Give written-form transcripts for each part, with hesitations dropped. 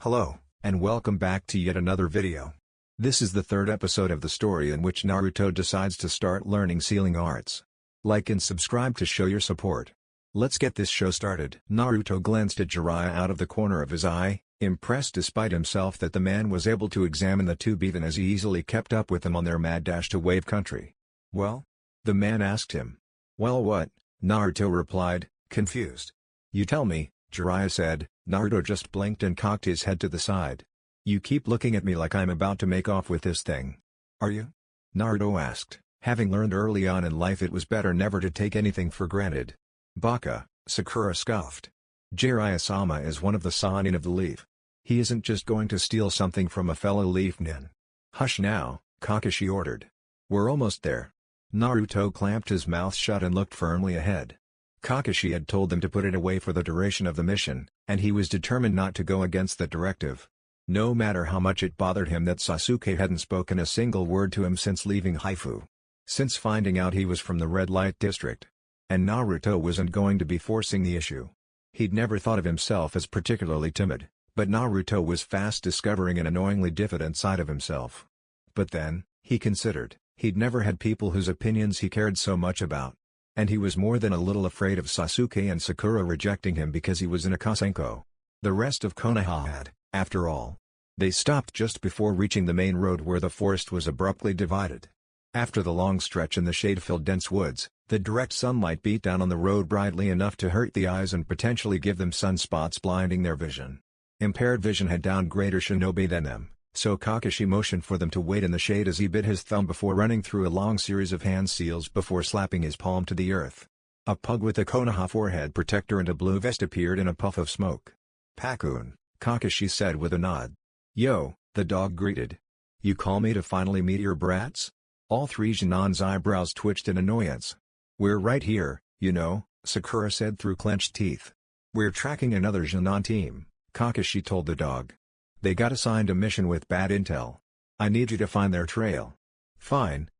Hello, and welcome back to yet another video. This is the third episode of the story in which Naruto decides to start learning sealing arts. Like and subscribe to show your support. Let's get this show started. Naruto glanced at Jiraiya out of the corner of his eye, impressed despite himself that the man was able to examine the tube even as he easily kept up with them on their mad dash to wave country. "Well?" the man asked him. "Well what?" Naruto replied, confused. "You tell me," Jiraiya said. Naruto just blinked and cocked his head to the side. "You keep looking at me like I'm about to make off with this thing. Are you?" Naruto asked, having learned early on in life it was better never to take anything for granted. "Baka," Sakura scoffed. "Jiraiya-sama is one of the Sannin of the Leaf. He isn't just going to steal something from a fellow Leaf Nin." "Hush now," Kakashi ordered. "We're almost there." Naruto clamped his mouth shut and looked firmly ahead. Kakashi had told them to put it away for the duration of the mission, and he was determined not to go against that directive. No matter how much it bothered him that Sasuke hadn't spoken a single word to him since leaving Haifu. Since finding out he was from the Red Light District. And Naruto wasn't going to be forcing the issue. He'd never thought of himself as particularly timid, but Naruto was fast discovering an annoyingly diffident side of himself. But then, he considered, he'd never had people whose opinions he cared so much about. And he was more than a little afraid of Sasuke and Sakura rejecting him because he was in a Kasenko. The rest of Konoha had, after all. They stopped just before reaching the main road where the forest was abruptly divided. After the long stretch in the shade-filled dense woods, the direct sunlight beat down on the road brightly enough to hurt the eyes and potentially give them sunspots blinding their vision. Impaired vision had downed greater Shinobi than them, so Kakashi motioned for them to wait in the shade as he bit his thumb before running through a long series of hand seals before slapping his palm to the earth. A pug with a Konoha forehead protector and a blue vest appeared in a puff of smoke. "Pakun," Kakashi said with a nod. "Yo," the dog greeted. "You call me to finally meet your brats?" All three Jinan's eyebrows twitched in annoyance. "We're right here, you know," Sakura said through clenched teeth. "We're tracking another Jinan team," Kakashi told the dog. "They got assigned a mission with bad intel. I need you to find their trail." Fine,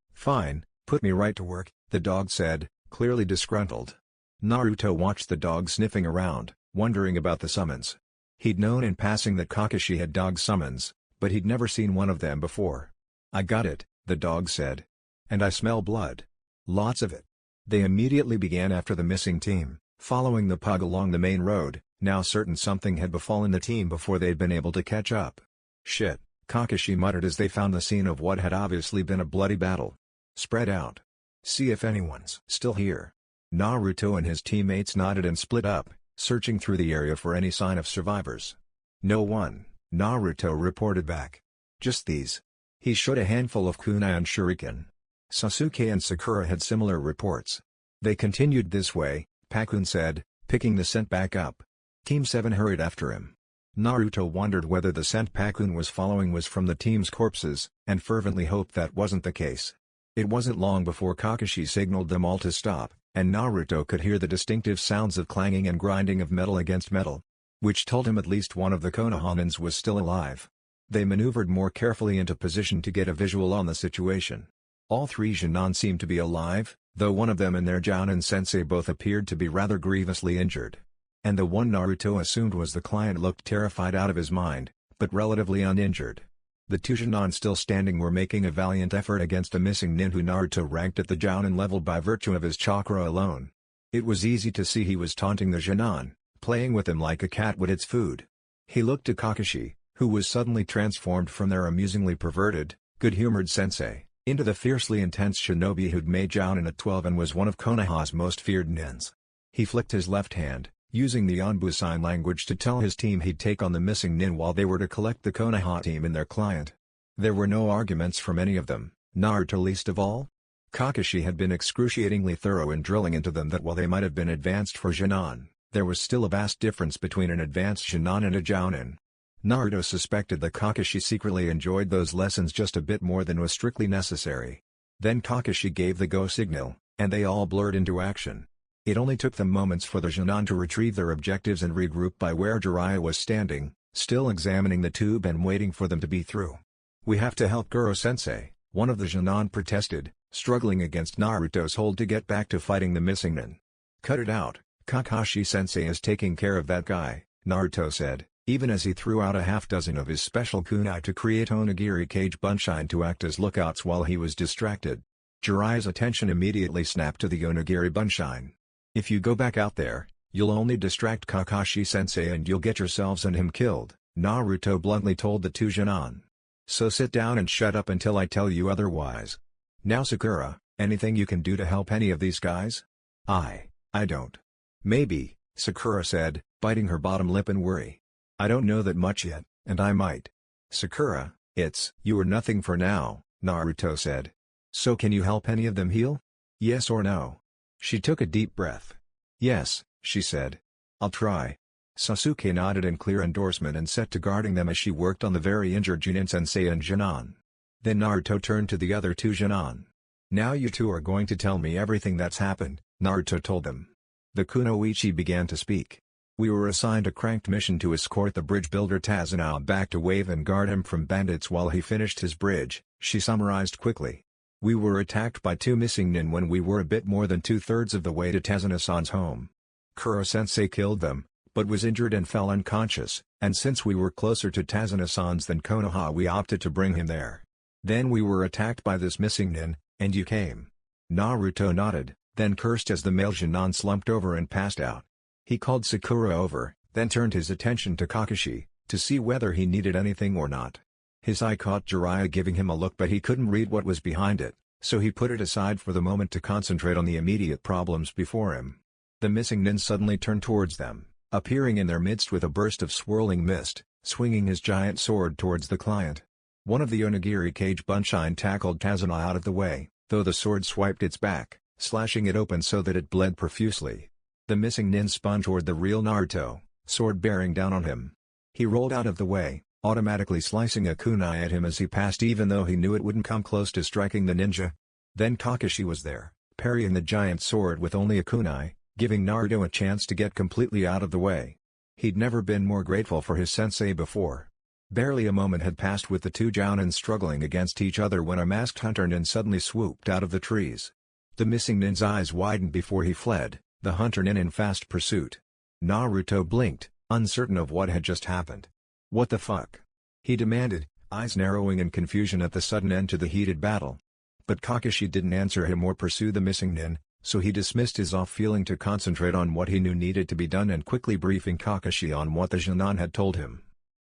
put me right to work," the dog said, clearly disgruntled. Naruto watched the dog sniffing around, wondering about the summons. He'd known in passing that Kakashi had dog summons, but he'd never seen one of them before. "I got it," the dog said. "And I smell blood. Lots of it." They immediately began after the missing team, following the pug along the main road, now certain something had befallen the team before they'd been able to catch up. "Shit," Kakashi muttered as they found the scene of what had obviously been a bloody battle. "Spread out. See if anyone's still here." Naruto and his teammates nodded and split up, searching through the area for any sign of survivors. "No one," Naruto reported back. "Just these." He showed a handful of kunai and shuriken. Sasuke and Sakura had similar reports. "They continued this way," Pakun said, picking the scent back up. Team 7 hurried after him. Naruto wondered whether the scent Pakun was following was from the team's corpses, and fervently hoped that wasn't the case. It wasn't long before Kakashi signaled them all to stop, and Naruto could hear the distinctive sounds of clanging and grinding of metal against metal. Which told him at least one of the Konohanins was still alive. They maneuvered more carefully into position to get a visual on the situation. All three Jinan seemed to be alive, though one of them and their Jounin sensei both appeared to be rather grievously injured. And the one Naruto assumed was the client looked terrified out of his mind, but relatively uninjured. The two Jinan still standing were making a valiant effort against a missing-nin who Naruto ranked at the Jounin level by virtue of his chakra alone. It was easy to see he was taunting the Jinan, playing with them like a cat would its food. He looked to Kakashi, who was suddenly transformed from their amusingly perverted, good-humored sensei, into the fiercely intense shinobi who'd made Jounin at 12 and was one of Konoha's most feared nins. He flicked his left hand, using the Anbu sign language to tell his team he'd take on the missing nin while they were to collect the Konoha team in their client. There were no arguments from any of them, Naruto least of all. Kakashi had been excruciatingly thorough in drilling into them that while they might have been advanced for Jinan, there was still a vast difference between an advanced Jinan and a Jounin. Naruto suspected that Kakashi secretly enjoyed those lessons just a bit more than was strictly necessary. Then Kakashi gave the go signal, and they all blurred into action. It only took them moments for the Jinan to retrieve their objectives and regroup by where Jiraiya was standing, still examining the tube and waiting for them to be through. "We have to help Goro-sensei," one of the Jinan protested, struggling against Naruto's hold to get back to fighting the missing nin. "Cut it out, Kakashi-sensei is taking care of that guy," Naruto said, even as he threw out a half-dozen of his special kunai to create onigiri cage bunshine to act as lookouts while he was distracted. Jiraiya's attention immediately snapped to the onigiri bunshine. "If you go back out there, you'll only distract Kakashi-sensei and you'll get yourselves and him killed," Naruto bluntly told the two Genin. "So sit down and shut up until I tell you otherwise. Now Sakura, anything you can do to help any of these guys?" I don't. "Maybe," Sakura said, biting her bottom lip in worry. "I don't know that much yet, and I might." "Sakura, you are nothing for now," Naruto said. "So can you help any of them heal? Yes or no?" She took a deep breath. "Yes," she said. "I'll try." Sasuke nodded in clear endorsement and set to guarding them as she worked on the very injured Junin-sensei and Genin. Then Naruto turned to the other two Genin. "Now you two are going to tell me everything that's happened," Naruto told them. The Kunoichi began to speak. "We were assigned a cranked mission to escort the bridge builder Tazuna back to Wave and guard him from bandits while he finished his bridge," she summarized quickly. "We were attacked by two missing-nin when we were a bit more than two-thirds of the way to Tazuna-san's home. Kuro-sensei killed them, but was injured and fell unconscious, and since we were closer to Tazuna-san's than Konoha we opted to bring him there. Then we were attacked by this missing-nin, and you came." Naruto nodded, then cursed as the male Genin slumped over and passed out. He called Sakura over, then turned his attention to Kakashi, to see whether he needed anything or not. His eye caught Jiraiya giving him a look but he couldn't read what was behind it, so he put it aside for the moment to concentrate on the immediate problems before him. The missing-nin suddenly turned towards them, appearing in their midst with a burst of swirling mist, swinging his giant sword towards the client. One of the onigiri cage bunshine tackled Tazuna out of the way, though the sword swiped its back, slashing it open so that it bled profusely. The missing-nin spun toward the real Naruto, sword bearing down on him. He rolled out of the way, automatically slicing a kunai at him as he passed even though he knew it wouldn't come close to striking the ninja. Then Kakashi was there, parrying the giant sword with only a kunai, giving Naruto a chance to get completely out of the way. He'd never been more grateful for his sensei before. Barely a moment had passed with the two Jounin struggling against each other when a masked hunter nin suddenly swooped out of the trees. The missing nin's eyes widened before he fled, the hunter nin in fast pursuit. Naruto blinked, uncertain of what had just happened. "What the fuck?" he demanded, eyes narrowing in confusion at the sudden end to the heated battle. But Kakashi didn't answer him or pursue the missing nin, so he dismissed his off feeling to concentrate on what he knew needed to be done and quickly briefing Kakashi on what the Genin had told him.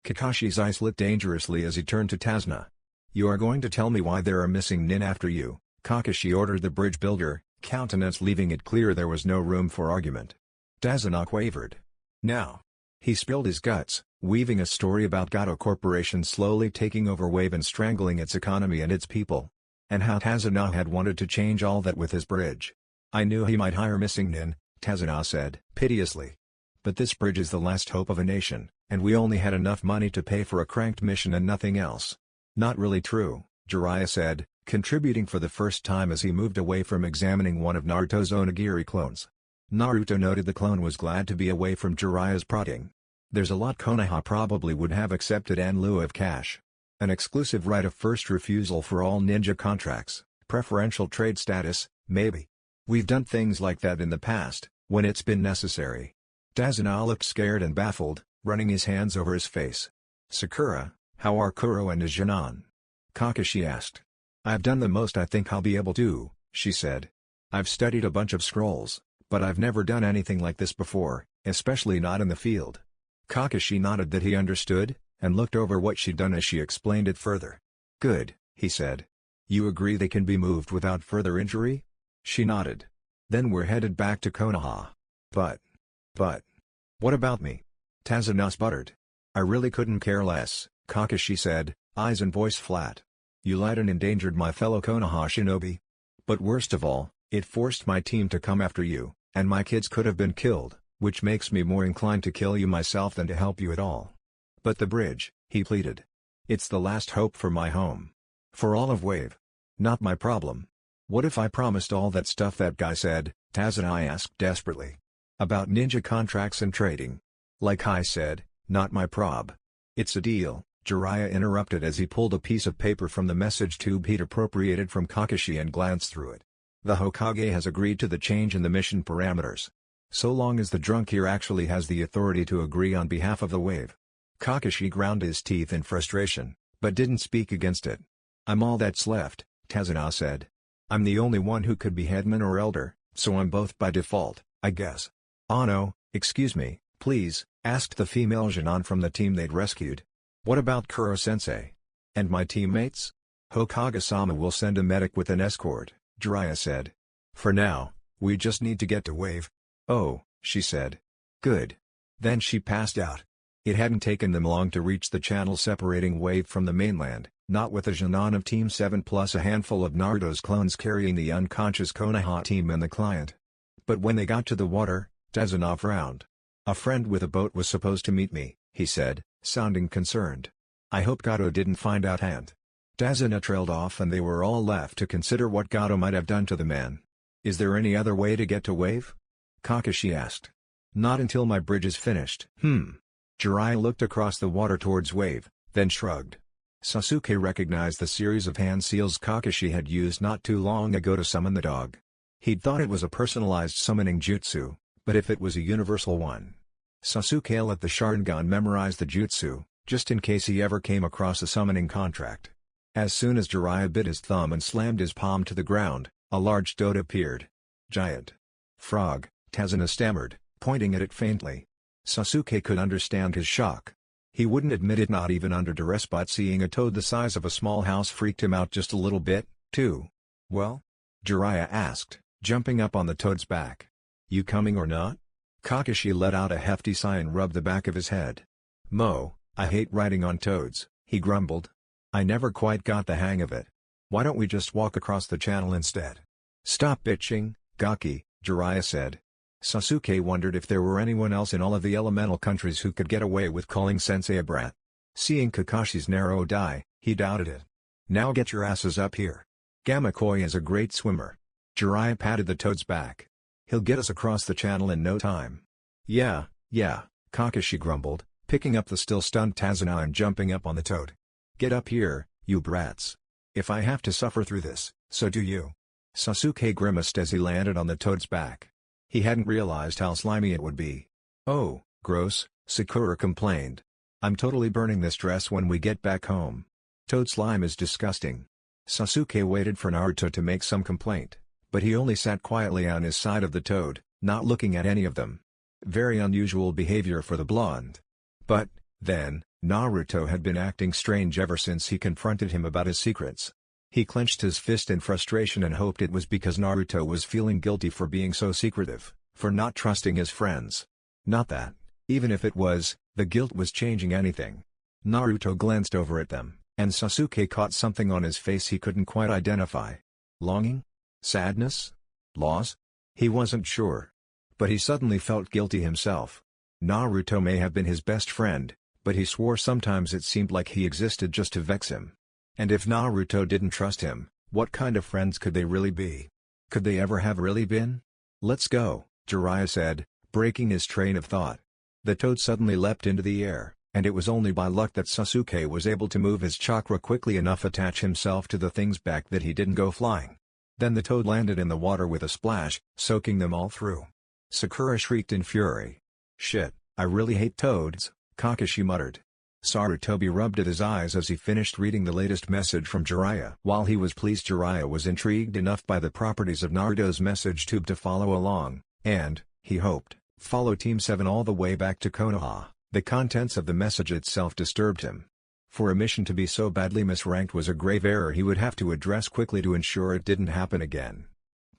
Kakashi's eyes lit dangerously as he turned to Tazuna. "You are going to tell me why there are missing nin after you," Kakashi ordered the bridge builder, countenance leaving it clear there was no room for argument. Tazuna quavered. "Now." He spilled his guts, weaving a story about Gato Corporation slowly taking over Wave and strangling its economy and its people. And how Tazuna had wanted to change all that with his bridge. "I knew he might hire missing nin," Tazuna said piteously. "But this bridge is the last hope of a nation, and we only had enough money to pay for a cranked mission and nothing else." "Not really true," Jiraiya said, contributing for the first time as he moved away from examining one of Naruto's onigiri clones. Naruto noted the clone was glad to be away from Jiraiya's prodding. "There's a lot Konoha probably would have accepted in lieu of cash. An exclusive right of first refusal for all ninja contracts, preferential trade status, maybe. We've done things like that in the past, when it's been necessary." Tazuna looked scared and baffled, running his hands over his face. "Sakura, how are Kuro and his Genin?" Kakashi asked. "I've done the most I think I'll be able to," she said. "I've studied a bunch of scrolls, but I've never done anything like this before, especially not in the field." Kakashi nodded that he understood, and looked over what she'd done as she explained it further. "Good," he said. "You agree they can be moved without further injury?" She nodded. "Then we're headed back to Konoha. But, what about me?" Tazuna sputtered. "I really couldn't care less," Kakashi said, eyes and voice flat. "You lied and endangered my fellow Konoha shinobi. But worst of all, it forced my team to come after you, and my kids could have been killed, which makes me more inclined to kill you myself than to help you at all." "But the bridge," he pleaded. "It's the last hope for my home. For all of Wave. Not my problem." "What if I promised all that stuff that guy said?" Tazuna asked desperately. "About ninja contracts and trading." "Like I said, not my prob. It's a deal," Jiraiya interrupted as he pulled a piece of paper from the message tube he'd appropriated from Kakashi and glanced through it. "The Hokage has agreed to the change in the mission parameters. So long as the drunk here actually has the authority to agree on behalf of the Wave. Kakashi ground his teeth in frustration, but didn't speak against it. I'm all that's left, Tazuna said. I'm the only one who could be headman or elder, so I'm both by default, I guess. Oh no, excuse me, please, asked the female Genin from the team they'd rescued. What about Kuro-sensei? And my teammates? Hokage-sama will send a medic with an escort, Jiraiya said. For now, we just need to get to Wave. Oh, she said. Good. Then she passed out. It hadn't taken them long to reach the channel separating Wave from the mainland, not with a Genin of Team 7 plus a handful of Naruto's clones carrying the unconscious Konoha team and the client. But when they got to the water, Tazuna frowned. A friend with a boat was supposed to meet me, he said, sounding concerned. I hope Gato didn't find out and. Tazuna trailed off and they were all left to consider what Gato might have done to the man. Is there any other way to get to Wave? Kakashi asked. Not until my bridge is finished. Jiraiya looked across the water towards Wave, then shrugged. Sasuke recognized the series of hand seals Kakashi had used not too long ago to summon the dog. He'd thought it was a personalized summoning jutsu, but if it was a universal one. Sasuke let the Sharingan memorize the jutsu, just in case he ever came across a summoning contract. As soon as Jiraiya bit his thumb and slammed his palm to the ground, a large toad appeared. Giant. Frog, Tazuna stammered, pointing at it faintly. Sasuke could understand his shock. He wouldn't admit it not even under duress, but seeing a toad the size of a small house freaked him out just a little bit, too. Well? Jiraiya asked, jumping up on the toad's back. You coming or not? Kakashi let out a hefty sigh and rubbed the back of his head. I hate riding on toads, he grumbled. I never quite got the hang of it. Why don't we just walk across the channel instead? Stop bitching, Gaki, Jiraiya said. Sasuke wondered if there were anyone else in all of the elemental countries who could get away with calling Sensei a brat. Seeing Kakashi's narrowed eye, he doubted it. Now get your asses up here. Gamakoi is a great swimmer. Jiraiya patted the toad's back. He'll get us across the channel in no time. Yeah, Kakashi grumbled, picking up the still stunned Tazuna and jumping up on the toad. Get up here, you brats. If I have to suffer through this, so do you. Sasuke grimaced as he landed on the toad's back. He hadn't realized how slimy it would be. Oh, gross, Sakura complained. I'm totally burning this dress when we get back home. Toad slime is disgusting. Sasuke waited for Naruto to make some complaint, but he only sat quietly on his side of the toad, not looking at any of them. Very unusual behavior for the blonde. But, then, Naruto had been acting strange ever since he confronted him about his secrets. He clenched his fist in frustration and hoped it was because Naruto was feeling guilty for being so secretive, for not trusting his friends. Not that, even if it was, the guilt was changing anything. Naruto glanced over at them, and Sasuke caught something on his face he couldn't quite identify. Longing? Sadness? Loss? He wasn't sure. But he suddenly felt guilty himself. Naruto may have been his best friend, but he swore sometimes it seemed like he existed just to vex him. And if Naruto didn't trust him, what kind of friends could they really be? Could they ever have really been? Let's go, Jiraiya said, breaking his train of thought. The toad suddenly leapt into the air, and it was only by luck that Sasuke was able to move his chakra quickly enough to attach himself to the thing's back that he didn't go flying. Then the toad landed in the water with a splash, soaking them all through. Sakura shrieked in fury. Shit, I really hate toads, Kakashi muttered. Sarutobi rubbed at his eyes as he finished reading the latest message from Jiraiya. While he was pleased, Jiraiya was intrigued enough by the properties of Naruto's message tube to follow along, and, he hoped, follow Team 7 all the way back to Konoha. The contents of the message itself disturbed him. For a mission to be so badly misranked was a grave error he would have to address quickly to ensure it didn't happen again.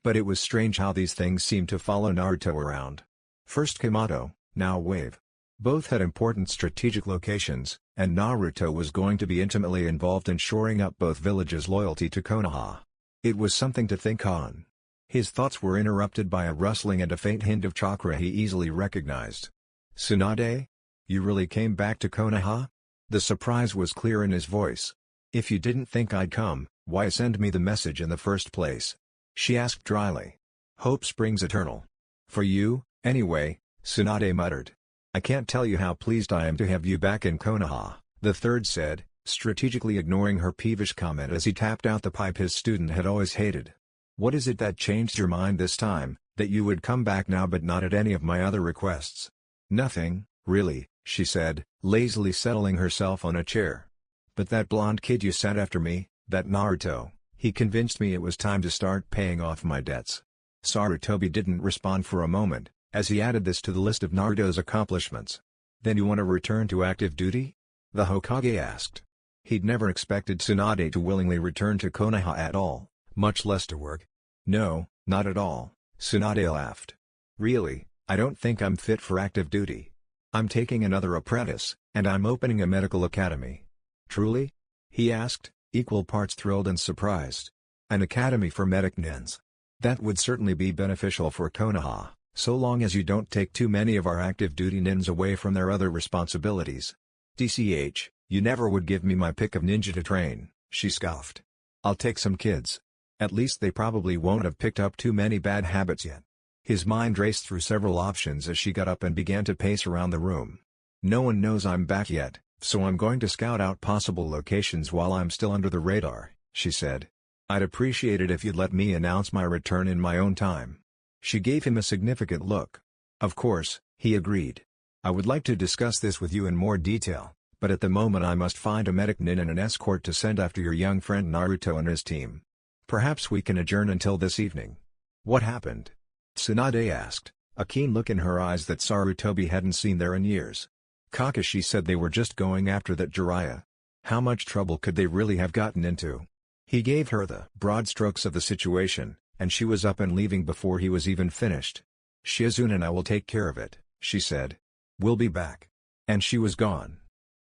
But it was strange how these things seemed to follow Naruto around. First Kamato, now Wave. Both had important strategic locations, and Naruto was going to be intimately involved in shoring up both villages' loyalty to Konoha. It was something to think on. His thoughts were interrupted by a rustling and a faint hint of chakra he easily recognized. Tsunade? You really came back to Konoha? The surprise was clear in his voice. If you didn't think I'd come, why send me the message in the first place? She asked dryly. Hope springs eternal. For you, anyway, Tsunade muttered. I can't tell you how pleased I am to have you back in Konoha, the third said, strategically ignoring her peevish comment as he tapped out the pipe his student had always hated. What is it that changed your mind this time, that you would come back now but not at any of my other requests? Nothing, really, she said, lazily settling herself on a chair. "But that blonde kid you sent after me, that Naruto, he convinced me it was time to start paying off my debts." Sarutobi didn't respond for a moment, as he added this to the list of Naruto's accomplishments. "Then you want to return to active duty?" the Hokage asked. He'd never expected Tsunade to willingly return to Konoha at all, much less to work. "No, not at all," Tsunade laughed. "Really, I don't think I'm fit for active duty. I'm taking another apprentice, and I'm opening a medical academy." "Truly?" he asked, equal parts thrilled and surprised. "An academy for medic nins? That would certainly be beneficial for Konoha, so long as you don't take too many of our active duty nins away from their other responsibilities." "DCH, you never would give me my pick of ninja to train," she scoffed. "I'll take some kids. At least they probably won't have picked up too many bad habits yet." His mind raced through several options as she got up and began to pace around the room. "No one knows I'm back yet, so I'm going to scout out possible locations while I'm still under the radar," she said. "I'd appreciate it if you'd let me announce my return in my own time." She gave him a significant look. "Of course," he agreed. "I would like to discuss this with you in more detail, but at the moment I must find a medic nin and an escort to send after your young friend Naruto and his team. Perhaps we can adjourn until this evening." "What happened?" Tsunade asked, a keen look in her eyes that Sarutobi hadn't seen there in years. "Kakashi said they were just going after that Jiraiya. How much trouble could they really have gotten into?" He gave her the broad strokes of the situation, and she was up and leaving before he was even finished. "Shizune and I will take care of it," she said. "We'll be back." And she was gone.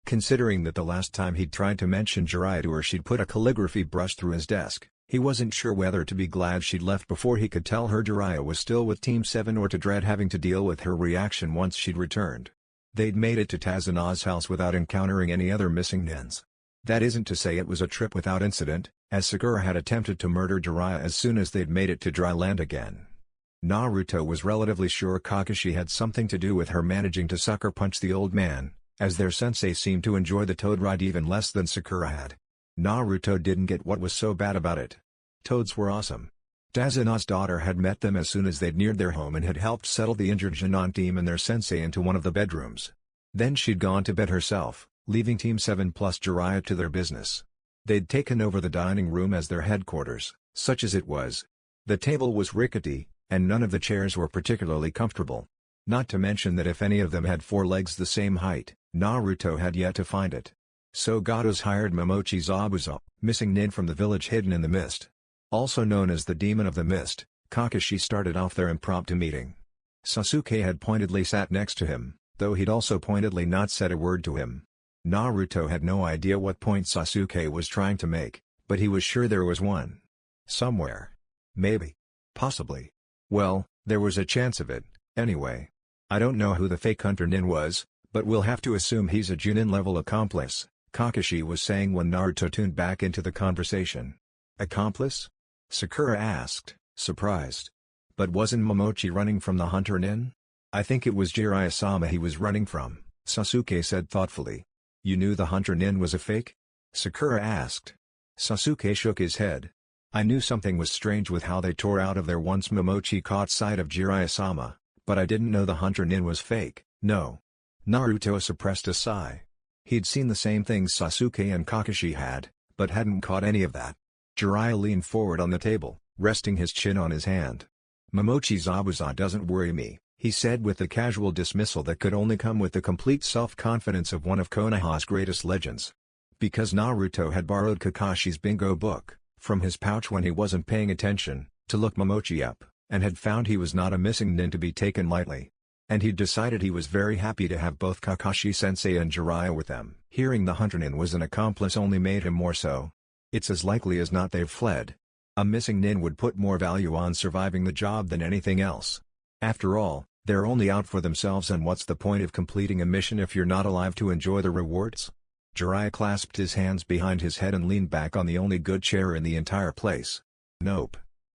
Considering that the last time he'd tried to mention Jiraiya to her she'd put a calligraphy brush through his desk, he wasn't sure whether to be glad she'd left before he could tell her Jiraiya was still with Team 7 or to dread having to deal with her reaction once she'd returned. They'd made it to Tazuna's house without encountering any other missing nins. That isn't to say it was a trip without incident, as Sakura had attempted to murder Jiraiya as soon as they'd made it to dry land again. Naruto was relatively sure Kakashi had something to do with her managing to sucker punch the old man, as their sensei seemed to enjoy the toad ride even less than Sakura had. Naruto didn't get what was so bad about it. Toads were awesome. Tazuna's daughter had met them as soon as they'd neared their home and had helped settle the injured Jinan team and their sensei into one of the bedrooms. Then she'd gone to bed herself, leaving Team 7 plus Jiraiya to their business. They'd taken over the dining room as their headquarters, such as it was. The table was rickety, and none of the chairs were particularly comfortable. Not to mention that if any of them had 4 legs the same height, Naruto had yet to find it. So Gato's hired Momochi Zabuza, missing-nin from the village hidden in the mist. Also known as the Demon of the Mist, Kakashi started off their impromptu meeting. Sasuke had pointedly sat next to him, though he'd also pointedly not said a word to him. Naruto had no idea what point Sasuke was trying to make, but he was sure there was one. Somewhere. Maybe. Possibly. Well, there was a chance of it, anyway. "I don't know who the fake hunter nin was, but we'll have to assume he's a Junin-level accomplice," Kakashi was saying when Naruto tuned back into the conversation. "Accomplice?" Sakura asked, surprised. "But wasn't Momochi running from the hunter nin?" "I think it was Jiraiya-sama he was running from," Sasuke said thoughtfully. "You knew the hunter nin was a fake?" Sakura asked. Sasuke shook his head. "I knew something was strange with how they tore out of there once Momochi caught sight of Jiraiya-sama, but I didn't know the hunter nin was fake, no." Naruto suppressed a sigh. He'd seen the same things Sasuke and Kakashi had, but hadn't caught any of that. Jiraiya leaned forward on the table, resting his chin on his hand. "Momochi Zabuza doesn't worry me," he said with the casual dismissal that could only come with the complete self-confidence of one of Konoha's greatest legends. Because Naruto had borrowed Kakashi's bingo book from his pouch when he wasn't paying attention, to look Momochi up, and had found he was not a missing nin to be taken lightly. And he'd decided he was very happy to have both Kakashi-sensei and Jiraiya with them. Hearing the hunter nin was an accomplice only made him more so. It's as likely as not they've fled. A missing nin would put more value on surviving the job than anything else. After all, they're only out for themselves, and what's the point of completing a mission if you're not alive to enjoy the rewards? Jiraiya clasped his hands behind his head and leaned back on the only good chair in the entire place. "Nope.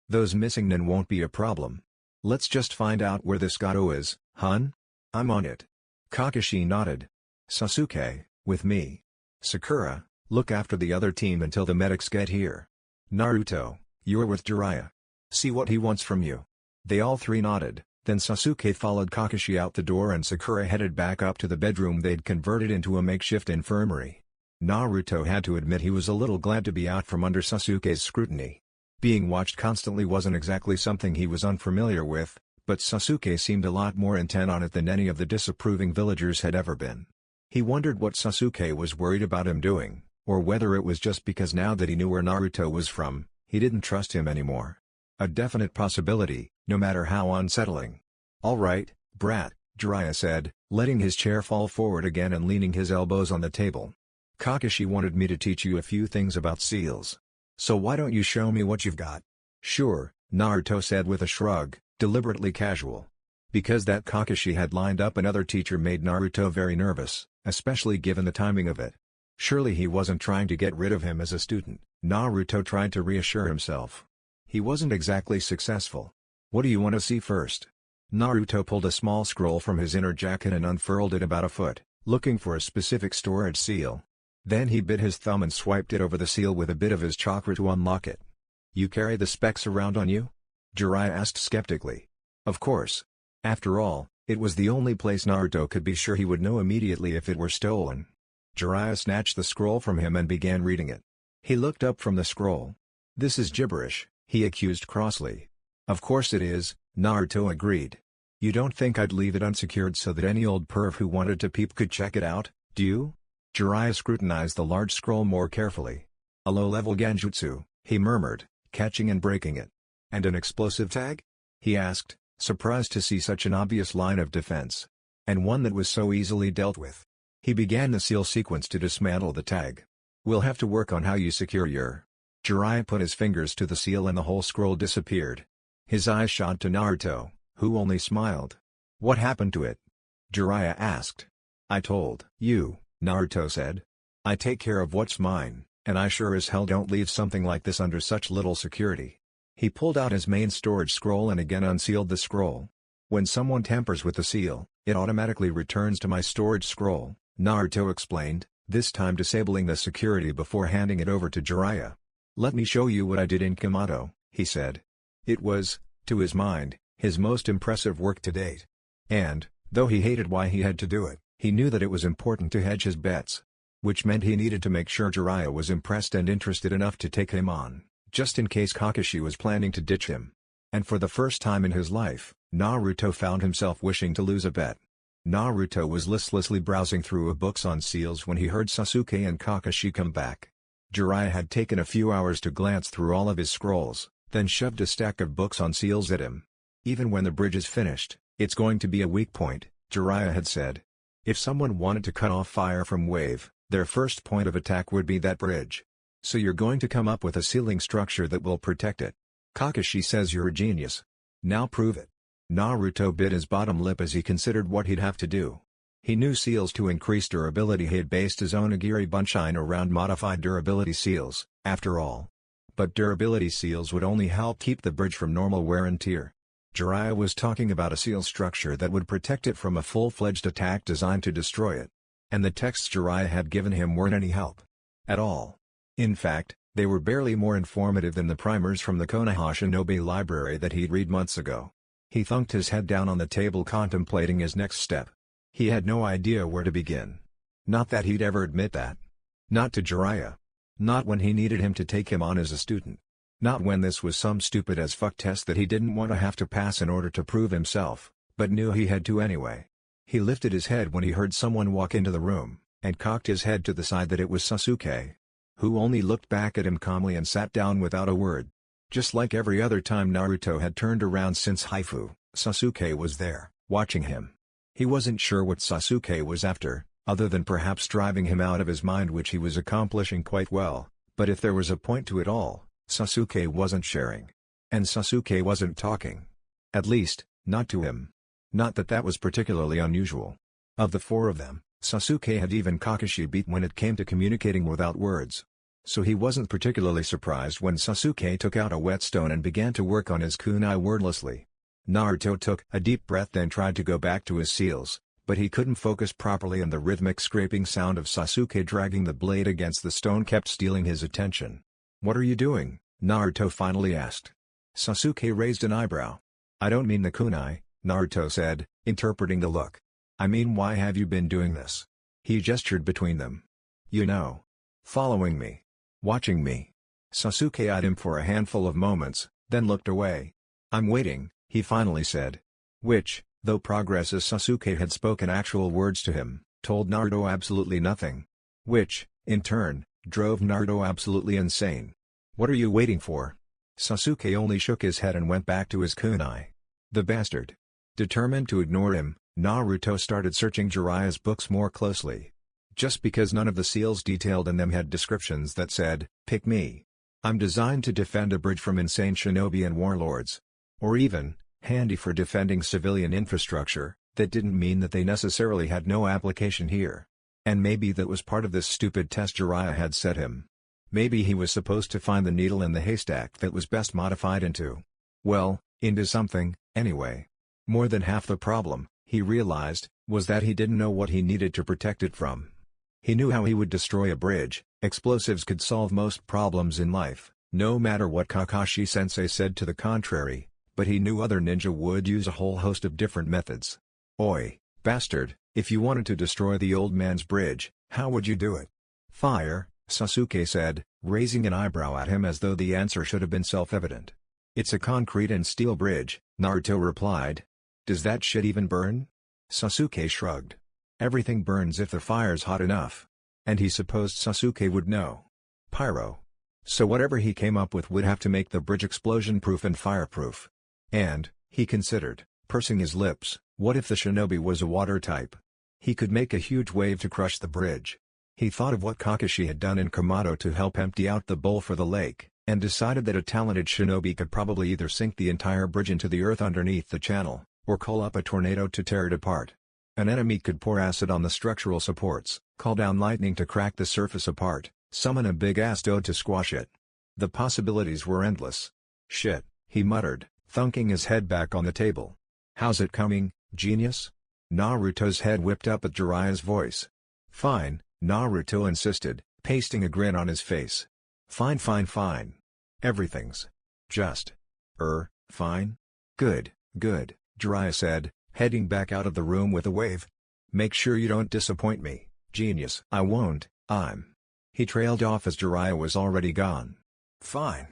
Those missing nin won't be a problem. Let's just find out where this Gato is, hun? I'm on it." Kakashi nodded. "Sasuke, with me. Sakura, look after the other team until the medics get here. Naruto, you're with Jiraiya. See what he wants from you." They all three nodded, Then Sasuke followed Kakashi out the door and Sakura headed back up to the bedroom they'd converted into a makeshift infirmary. Naruto had to admit he was a little glad to be out from under Sasuke's scrutiny. Being watched constantly wasn't exactly something he was unfamiliar with, but Sasuke seemed a lot more intent on it than any of the disapproving villagers had ever been. He wondered what Sasuke was worried about him doing, or whether it was just because now that he knew where Naruto was from, he didn't trust him anymore. A definite possibility, no matter how unsettling. "All right, brat," Jiraiya said, letting his chair fall forward again and leaning his elbows on the table. "Kakashi wanted me to teach you a few things about seals. So why don't you show me what you've got?" "Sure," Naruto said with a shrug, deliberately casual. Because that Kakashi had lined up another teacher made Naruto very nervous, especially given the timing of it. Surely he wasn't trying to get rid of him as a student. Naruto tried to reassure himself. He wasn't exactly successful. "What do you want to see first?" Naruto pulled a small scroll from his inner jacket and unfurled it about a foot, looking for a specific storage seal. Then he bit his thumb and swiped it over the seal with a bit of his chakra to unlock it. "You carry the specs around on you?" Jiraiya asked skeptically. Of course. After all, it was the only place Naruto could be sure he would know immediately if it were stolen. Jiraiya snatched the scroll from him and began reading it. He looked up from the scroll. "This is gibberish," he accused crossly. "Of course it is," Naruto agreed. "You don't think I'd leave it unsecured so that any old perv who wanted to peep could check it out, do you?" Jiraiya scrutinized the large scroll more carefully. "A low-level genjutsu," he murmured, catching and breaking it. "And an explosive tag?" he asked, surprised to see such an obvious line of defense. And one that was so easily dealt with. He began the seal sequence to dismantle the tag. "We'll have to work on how you secure your..." Jiraiya put his fingers to the seal and the whole scroll disappeared. His eyes shot to Naruto, who only smiled. "What happened to it?" Jiraiya asked. "I told you," Naruto said. "I take care of what's mine, and I sure as hell don't leave something like this under such little security." He pulled out his main storage scroll and again unsealed the scroll. "When someone tampers with the seal, it automatically returns to my storage scroll," Naruto explained, this time disabling the security before handing it over to Jiraiya. "Let me show you what I did in Komodo," he said. It was, to his mind, his most impressive work to date. And, though he hated why he had to do it, he knew that it was important to hedge his bets. Which meant he needed to make sure Jiraiya was impressed and interested enough to take him on, just in case Kakashi was planning to ditch him. And for the first time in his life, Naruto found himself wishing to lose a bet. Naruto was listlessly browsing through books on seals when he heard Sasuke and Kakashi come back. Jiraiya had taken a few hours to glance through all of his scrolls, then shoved a stack of books on seals at him. "Even when the bridge is finished, it's going to be a weak point," Jiraiya had said. If someone wanted to cut off fire from Wave, their first point of attack would be that bridge. "So you're going to come up with a sealing structure that will protect it. Kakashi says you're a genius. Now prove it." Naruto bit his bottom lip as he considered what he'd have to do. He knew seals to increase durability. He had based his own Onigiri Bunshine around modified durability seals, after all. But durability seals would only help keep the bridge from normal wear and tear. Jiraiya was talking about a seal structure that would protect it from a full-fledged attack designed to destroy it. And the texts Jiraiya had given him weren't any help. At all. In fact, they were barely more informative than the primers from the Konoha Shinobi library that he'd read months ago. He thunked his head down on the table contemplating his next step. He had no idea where to begin. Not that he'd ever admit that. Not to Jiraiya. Not when he needed him to take him on as a student. Not when this was some stupid as fuck test that he didn't want to have to pass in order to prove himself, but knew he had to anyway. He lifted his head when he heard someone walk into the room, and cocked his head to the side that it was Sasuke. Who only looked back at him calmly and sat down without a word. Just like every other time Naruto had turned around since Haifu, Sasuke was there, watching him. He wasn't sure what Sasuke was after, other than perhaps driving him out of his mind, which he was accomplishing quite well, but if there was a point to it all, Sasuke wasn't sharing. And Sasuke wasn't talking. At least, not to him. Not that that was particularly unusual. Of the four of them, Sasuke had even Kakashi beat when it came to communicating without words. So he wasn't particularly surprised when Sasuke took out a whetstone and began to work on his kunai wordlessly. Naruto took a deep breath then tried to go back to his seals, but he couldn't focus properly and the rhythmic scraping sound of Sasuke dragging the blade against the stone kept stealing his attention. "What are you doing?" Naruto finally asked. Sasuke raised an eyebrow. "I don't mean the kunai, Naruto said, interpreting the look. "I mean, why have you been doing this?" He gestured between them. "You know. Following me. Watching me." Sasuke eyed him for a handful of moments, then looked away. "I'm waiting," he finally said. Which, though progress as Sasuke had spoken actual words to him, told Naruto absolutely nothing. Which, in turn, drove Naruto absolutely insane. "What are you waiting for?" Sasuke only shook his head and went back to his kunai. The bastard. Determined to ignore him, Naruto started searching Jiraiya's books more closely. Just because none of the seals detailed in them had descriptions that said, "Pick me. I'm designed to defend a bridge from insane shinobi and warlords." Or even, "handy for defending civilian infrastructure," that didn't mean that they necessarily had no application here. And maybe that was part of this stupid test Jiraiya had set him. Maybe he was supposed to find the needle in the haystack that was best modified into something, anyway. More than half the problem, he realized, was that he didn't know what he needed to protect it from. He knew how he would destroy a bridge. Explosives could solve most problems in life, no matter what Kakashi-sensei said to the contrary, but he knew other ninja would use a whole host of different methods. "Oi, bastard, if you wanted to destroy the old man's bridge, how would you do it?" "Fire," Sasuke said, raising an eyebrow at him as though the answer should have been self-evident. "It's a concrete and steel bridge," Naruto replied. "Does that shit even burn?" Sasuke shrugged. "Everything burns if the fire's hot enough." And he supposed Sasuke would know. Pyro. So whatever he came up with would have to make the bridge explosion-proof and fireproof. And, he considered, pursing his lips, what if the shinobi was a water type? He could make a huge wave to crush the bridge. He thought of what Kakashi had done in Komodo to help empty out the bowl for the lake, and decided that a talented shinobi could probably either sink the entire bridge into the earth underneath the channel, or call up a tornado to tear it apart. An enemy could pour acid on the structural supports, call down lightning to crack the surface apart, summon a big-ass toad to squash it. The possibilities were endless. "Shit," he muttered, thunking his head back on the table. "How's it coming, genius?" Naruto's head whipped up at Jiraiya's voice. "Fine," Naruto insisted, pasting a grin on his face. "Fine fine fine. Everything's just fine?" "Good, good," Jiraiya said, heading back out of the room with a wave. "Make sure you don't disappoint me, genius." "I won't, He trailed off as Jiraiya was already gone. "Fine."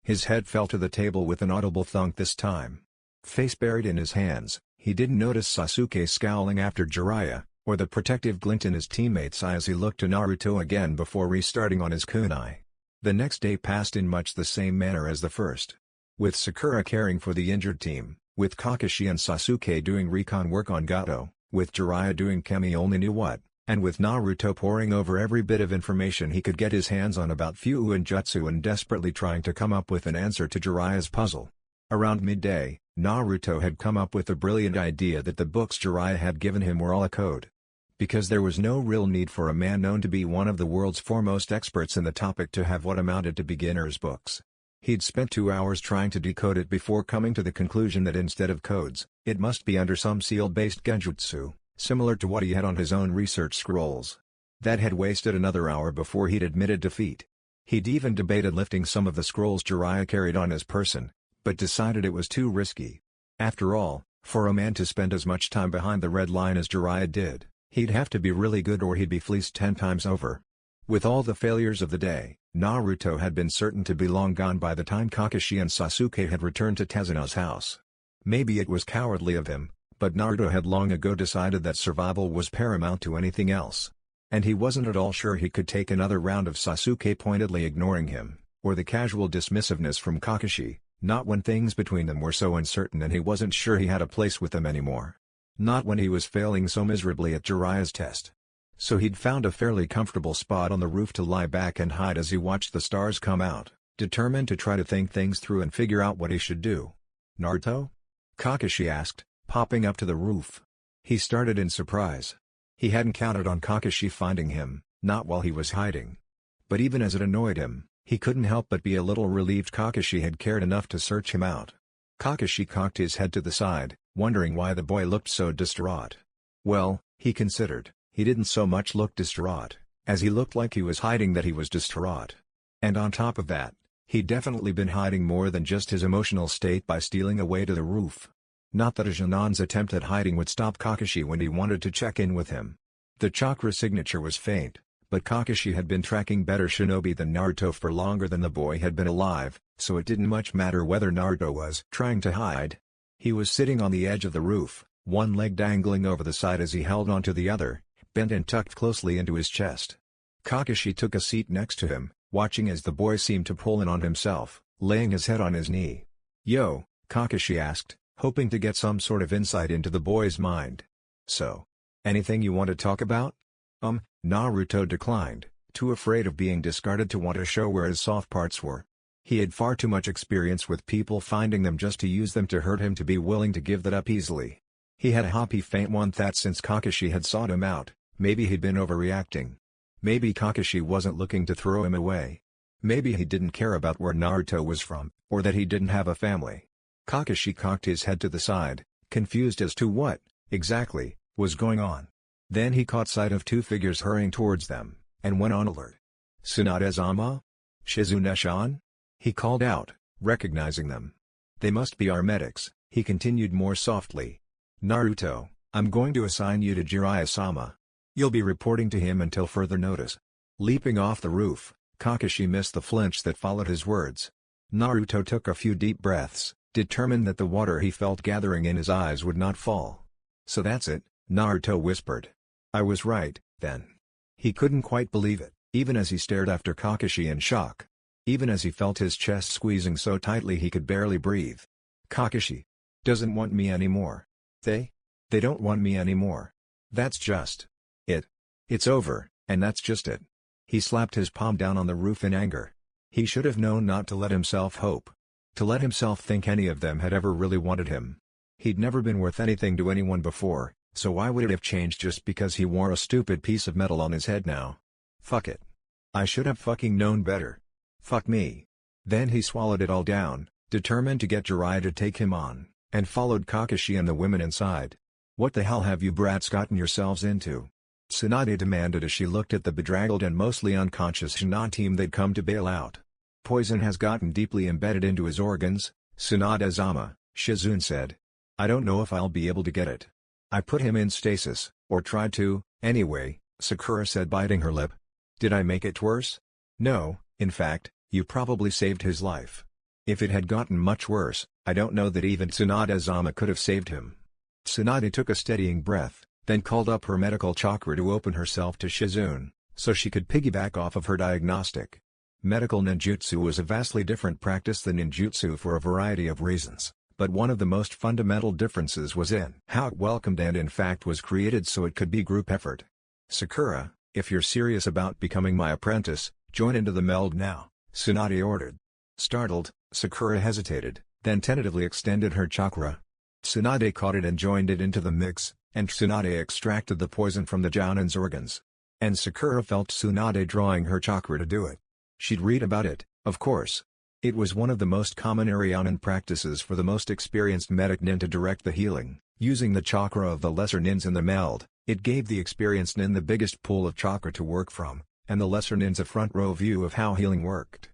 His head fell to the table with an audible thunk this time. Face buried in his hands, he didn't notice Sasuke scowling after Jiraiya, or the protective glint in his teammate's eye as he looked to Naruto again before restarting on his kunai. The next day passed in much the same manner as the first. With Sakura caring for the injured team, with Kakashi and Sasuke doing recon work on Gato, with Jiraiya doing Kemi only knew what, and with Naruto poring over every bit of information he could get his hands on about Fuu and Jutsu and desperately trying to come up with an answer to Jiraiya's puzzle. Around midday, Naruto had come up with the brilliant idea that the books Jiraiya had given him were all a code. Because there was no real need for a man known to be one of the world's foremost experts in the topic to have what amounted to beginner's books. He'd spent 2 hours trying to decode it before coming to the conclusion that instead of codes, it must be under some seal-based genjutsu, similar to what he had on his own research scrolls. That had wasted another hour before he'd admitted defeat. He'd even debated lifting some of the scrolls Jiraiya carried on his person, but decided it was too risky. After all, for a man to spend as much time behind the red line as Jiraiya did, he'd have to be really good or he'd be fleeced 10 times over. With all the failures of the day, Naruto had been certain to be long gone by the time Kakashi and Sasuke had returned to Tazuna's house. Maybe it was cowardly of him, but Naruto had long ago decided that survival was paramount to anything else. And he wasn't at all sure he could take another round of Sasuke pointedly ignoring him, or the casual dismissiveness from Kakashi, not when things between them were so uncertain and he wasn't sure he had a place with them anymore. Not when he was failing so miserably at Jiraiya's test. So he'd found a fairly comfortable spot on the roof to lie back and hide as he watched the stars come out, determined to try to think things through and figure out what he should do. "Naruto?" Kakashi asked, popping up to the roof. He started in surprise. He hadn't counted on Kakashi finding him, not while he was hiding. But even as it annoyed him, he couldn't help but be a little relieved Kakashi had cared enough to search him out. Kakashi cocked his head to the side, wondering why the boy looked so distraught. Well, he considered, he didn't so much look distraught, as he looked like he was hiding that he was distraught. And on top of that, he'd definitely been hiding more than just his emotional state by stealing away to the roof. Not that a Jinan's attempt at hiding would stop Kakashi when he wanted to check in with him. The chakra signature was faint, but Kakashi had been tracking better Shinobi than Naruto for longer than the boy had been alive, so it didn't much matter whether Naruto was trying to hide. He was sitting on the edge of the roof, one leg dangling over the side as he held onto the other, bent and tucked closely into his chest. Kakashi took a seat next to him, watching as the boy seemed to pull in on himself, laying his head on his knee. "Yo," Kakashi asked, hoping to get some sort of insight into the boy's mind. "So, anything you want to talk about?" Naruto declined, too afraid of being discarded to want to show where his soft parts were. He had far too much experience with people finding them just to use them to hurt him to be willing to give that up easily. He had a happy faint one that since Kakashi had sought him out, maybe he'd been overreacting. Maybe Kakashi wasn't looking to throw him away. Maybe he didn't care about where Naruto was from, or that he didn't have a family. Kakashi cocked his head to the side, confused as to what, exactly, was going on. Then he caught sight of two figures hurrying towards them, and went on alert. "Tsunade-sama? Shizune-san?" He called out, recognizing them. "They must be our medics," he continued more softly. "Naruto, I'm going to assign you to Jiraiya-sama. You'll be reporting to him until further notice." Leaping off the roof, Kakashi missed the flinch that followed his words. Naruto took a few deep breaths, determined that the water he felt gathering in his eyes would not fall. "So that's it," Naruto whispered. "I was right, then." He couldn't quite believe it, even as he stared after Kakashi in shock. Even as he felt his chest squeezing so tightly he could barely breathe. "Kakashi doesn't want me anymore. They don't want me anymore. That's just it. It's over, and that's just it." He slapped his palm down on the roof in anger. He should have known not to let himself hope. To let himself think any of them had ever really wanted him. He'd never been worth anything to anyone before, so why would it have changed just because he wore a stupid piece of metal on his head now? Fuck it. I should have fucking known better. Fuck me. Then he swallowed it all down, determined to get Jiraiya to take him on, and followed Kakashi and the women inside. "What the hell have you brats gotten yourselves into?" Tsunade demanded as she looked at the bedraggled and mostly unconscious Shinan team they'd come to bail out. "Poison has gotten deeply embedded into his organs, Tsunade-sama," Shizune said. "I don't know if I'll be able to get it. I put him in stasis, or tried to, anyway," Sakura said, biting her lip. "Did I make it worse?" "No, in fact, you probably saved his life. If it had gotten much worse, I don't know that even Tsunade-sama could have saved him." Tsunade took a steadying breath, then called up her medical chakra to open herself to Shizune, so she could piggyback off of her diagnostic. Medical ninjutsu was a vastly different practice than ninjutsu for a variety of reasons, but one of the most fundamental differences was in how it welcomed and in fact was created so it could be group effort. "Sakura, if you're serious about becoming my apprentice, join into the meld now," Tsunade ordered. Startled, Sakura hesitated, then tentatively extended her chakra. Tsunade caught it and joined it into the mix, and Tsunade extracted the poison from the Jounin's organs. And Sakura felt Tsunade drawing her chakra to do it. She'd read about it, of course. It was one of the most common Irionin practices for the most experienced medic nin to direct the healing, using the chakra of the lesser nins in the meld. It gave the experienced nin the biggest pool of chakra to work from, and the lesser nins a front-row view of how healing worked.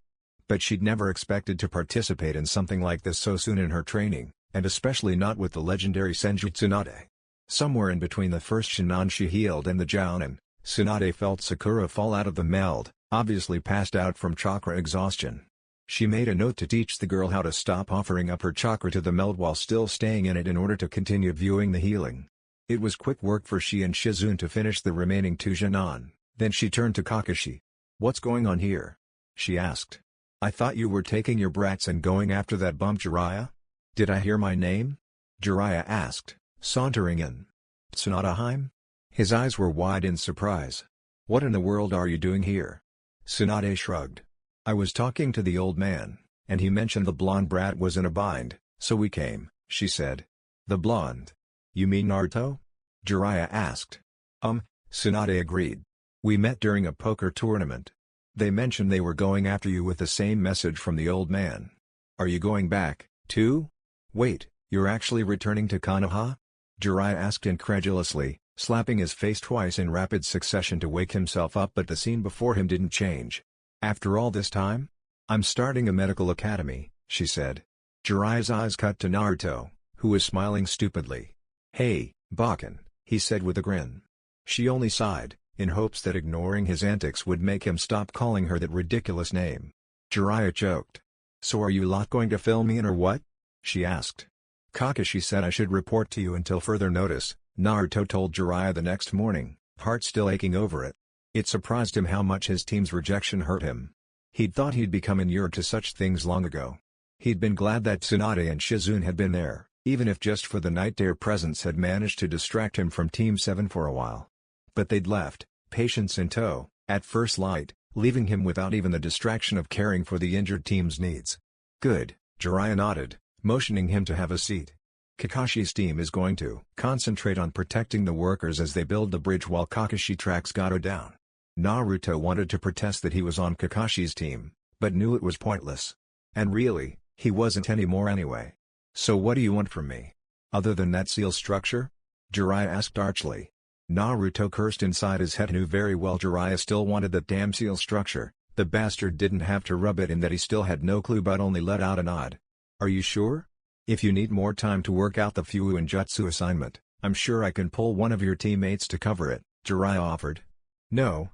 But she'd never expected to participate in something like this so soon in her training, and especially not with the legendary Senju Tsunade. Somewhere in between the first Shinan she healed and the Jounin, Tsunade felt Sakura fall out of the meld, obviously passed out from chakra exhaustion. She made a note to teach the girl how to stop offering up her chakra to the meld while still staying in it in order to continue viewing the healing. It was quick work for she and Shizune to finish the remaining two Shinan, then she turned to Kakashi. "What's going on here?" she asked. "I thought you were taking your brats and going after that bum Jiraiya? Did I hear my name?" Jiraiya asked, sauntering in. "Tsunadeheim?" His eyes were wide in surprise. "What in the world are you doing here?" Tsunade shrugged. "I was talking to the old man, and he mentioned the blonde brat was in a bind, so we came," she said. "The blonde? You mean Naruto?" Jiraiya asked. Tsunade agreed. "We met during a poker tournament. They mentioned they were going after you with the same message from the old man. Are you going back, too? Wait, you're actually returning to Konoha?" Jiraiya asked incredulously, slapping his face twice in rapid succession to wake himself up, but the scene before him didn't change. "After all this time? I'm starting a medical academy," she said. Jiraiya's eyes cut to Naruto, who was smiling stupidly. "Hey, Bakken," he said with a grin. She only sighed, in hopes that ignoring his antics would make him stop calling her that ridiculous name. Jiraiya joked. "So are you lot going to fill me in or what?" she asked. "Kakashi said I should report to you until further notice," Naruto told Jiraiya the next morning, heart still aching over it. It surprised him how much his team's rejection hurt him. He'd thought he'd become inured to such things long ago. He'd been glad that Tsunade and Shizune had been there, even if just for the night their presence had managed to distract him from Team 7 for a while. But they'd left, patience in tow, at first light, leaving him without even the distraction of caring for the injured team's needs. "Good," Jiraiya nodded, motioning him to have a seat. "Kakashi's team is going to concentrate on protecting the workers as they build the bridge while Kakashi tracks Gato down." Naruto wanted to protest that he was on Kakashi's team, but knew it was pointless. And really, he wasn't anymore anyway. "So what do you want from me? Other than that seal structure?" Jiraiya asked archly. Naruto cursed inside his head, knew very well Jiraiya still wanted that damn seal structure. The bastard didn't have to rub it in that he still had no clue but only let out a nod. "Are you sure? If you need more time to work out the Fuinjutsu assignment, I'm sure I can pull one of your teammates to cover it," Jiraiya offered. No,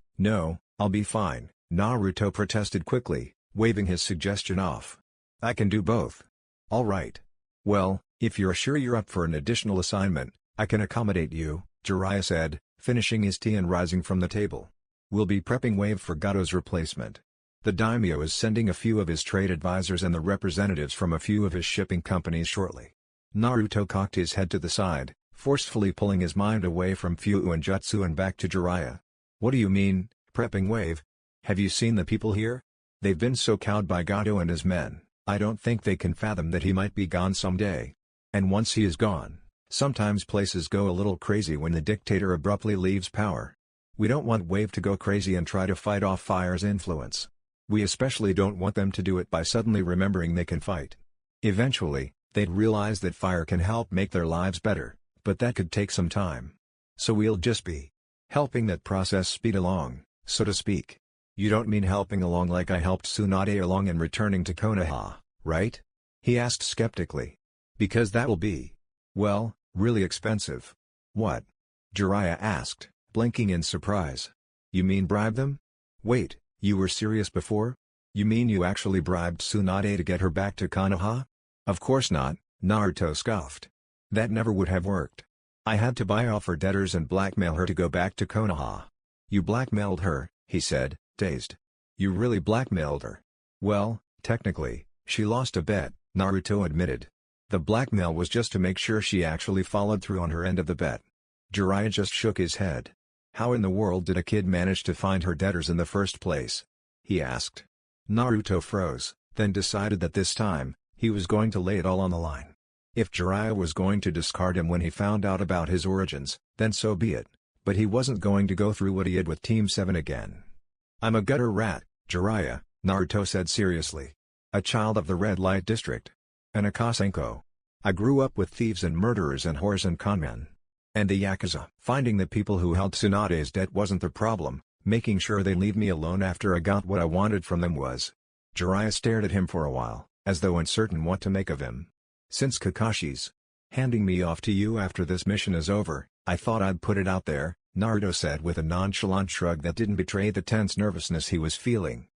I'll be fine," Naruto protested quickly, waving his suggestion off. "I can do both." "All right. Well, if you're sure you're up for an additional assignment, I can accommodate you," Jiraiya said, finishing his tea and rising from the table. "We'll be prepping wave for Gato's replacement. The daimyo is sending a few of his trade advisors and the representatives from a few of his shipping companies shortly." Naruto cocked his head to the side, forcefully pulling his mind away from Fuinjutsu and back to Jiraiya. "What do you mean, prepping wave? Have you seen the people here? They've been so cowed by Gato and his men, I don't think they can fathom that he might be gone someday. And once he is gone, sometimes places go a little crazy when the dictator abruptly leaves power. We don't want wave to go crazy and try to fight off fire's influence. We especially don't want them to do it by suddenly remembering they can fight. Eventually, they'd realize that fire can help make their lives better, but that could take some time. So we'll just be helping that process speed along, so to speak." "You don't mean helping along like I helped Tsunade along in returning to Konoha, right?" he asked skeptically. "Because that'll be, well, really expensive." "What?" Jiraiya asked, blinking in surprise. "You mean bribe them? Wait, you were serious before? You mean you actually bribed Tsunade to get her back to Konoha?" "Of course not," Naruto scoffed. "That never would have worked. I had to buy off her debtors and blackmail her to go back to Konoha." "You blackmailed her," he said, dazed. "You really blackmailed her?" "Well, technically, she lost a bet," Naruto admitted. "The blackmail was just to make sure she actually followed through on her end of the bet." Jiraiya just shook his head. "How in the world did a kid manage to find her debtors in the first place?" he asked. Naruto froze, then decided that this time, he was going to lay it all on the line. If Jiraiya was going to discard him when he found out about his origins, then so be it, but he wasn't going to go through what he had with Team 7 again. "I'm a gutter rat, Jiraiya," Naruto said seriously. "A child of the red light district. An Akasenko. I grew up with thieves and murderers and whores and conmen. And the Yakuza." Finding the people who held Tsunade's debt wasn't the problem, making sure they leave me alone after I got what I wanted from them was. Jiraiya stared at him for a while, as though uncertain what to make of him. "Since Kakashi's handing me off to you after this mission is over, I thought I'd put it out there," Naruto said with a nonchalant shrug that didn't betray the tense nervousness he was feeling.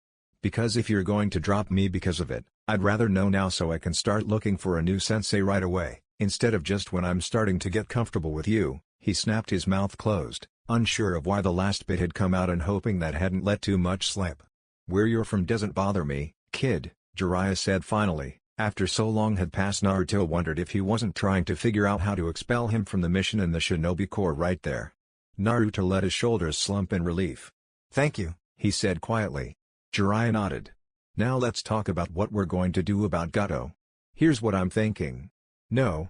"Because if you're going to drop me because of it, I'd rather know now so I can start looking for a new sensei right away, instead of just when I'm starting to get comfortable with you." He snapped his mouth closed, unsure of why the last bit had come out and hoping that hadn't let too much slip. "Where you're from doesn't bother me, kid," Jiraiya said finally. After so long had passed, Naruto wondered if he wasn't trying to figure out how to expel him from the mission in the Shinobi Corps right there. Naruto let his shoulders slump in relief. "Thank you," he said quietly. Jiraiya nodded. "Now let's talk about what we're going to do about Gato. Here's what I'm thinking." No,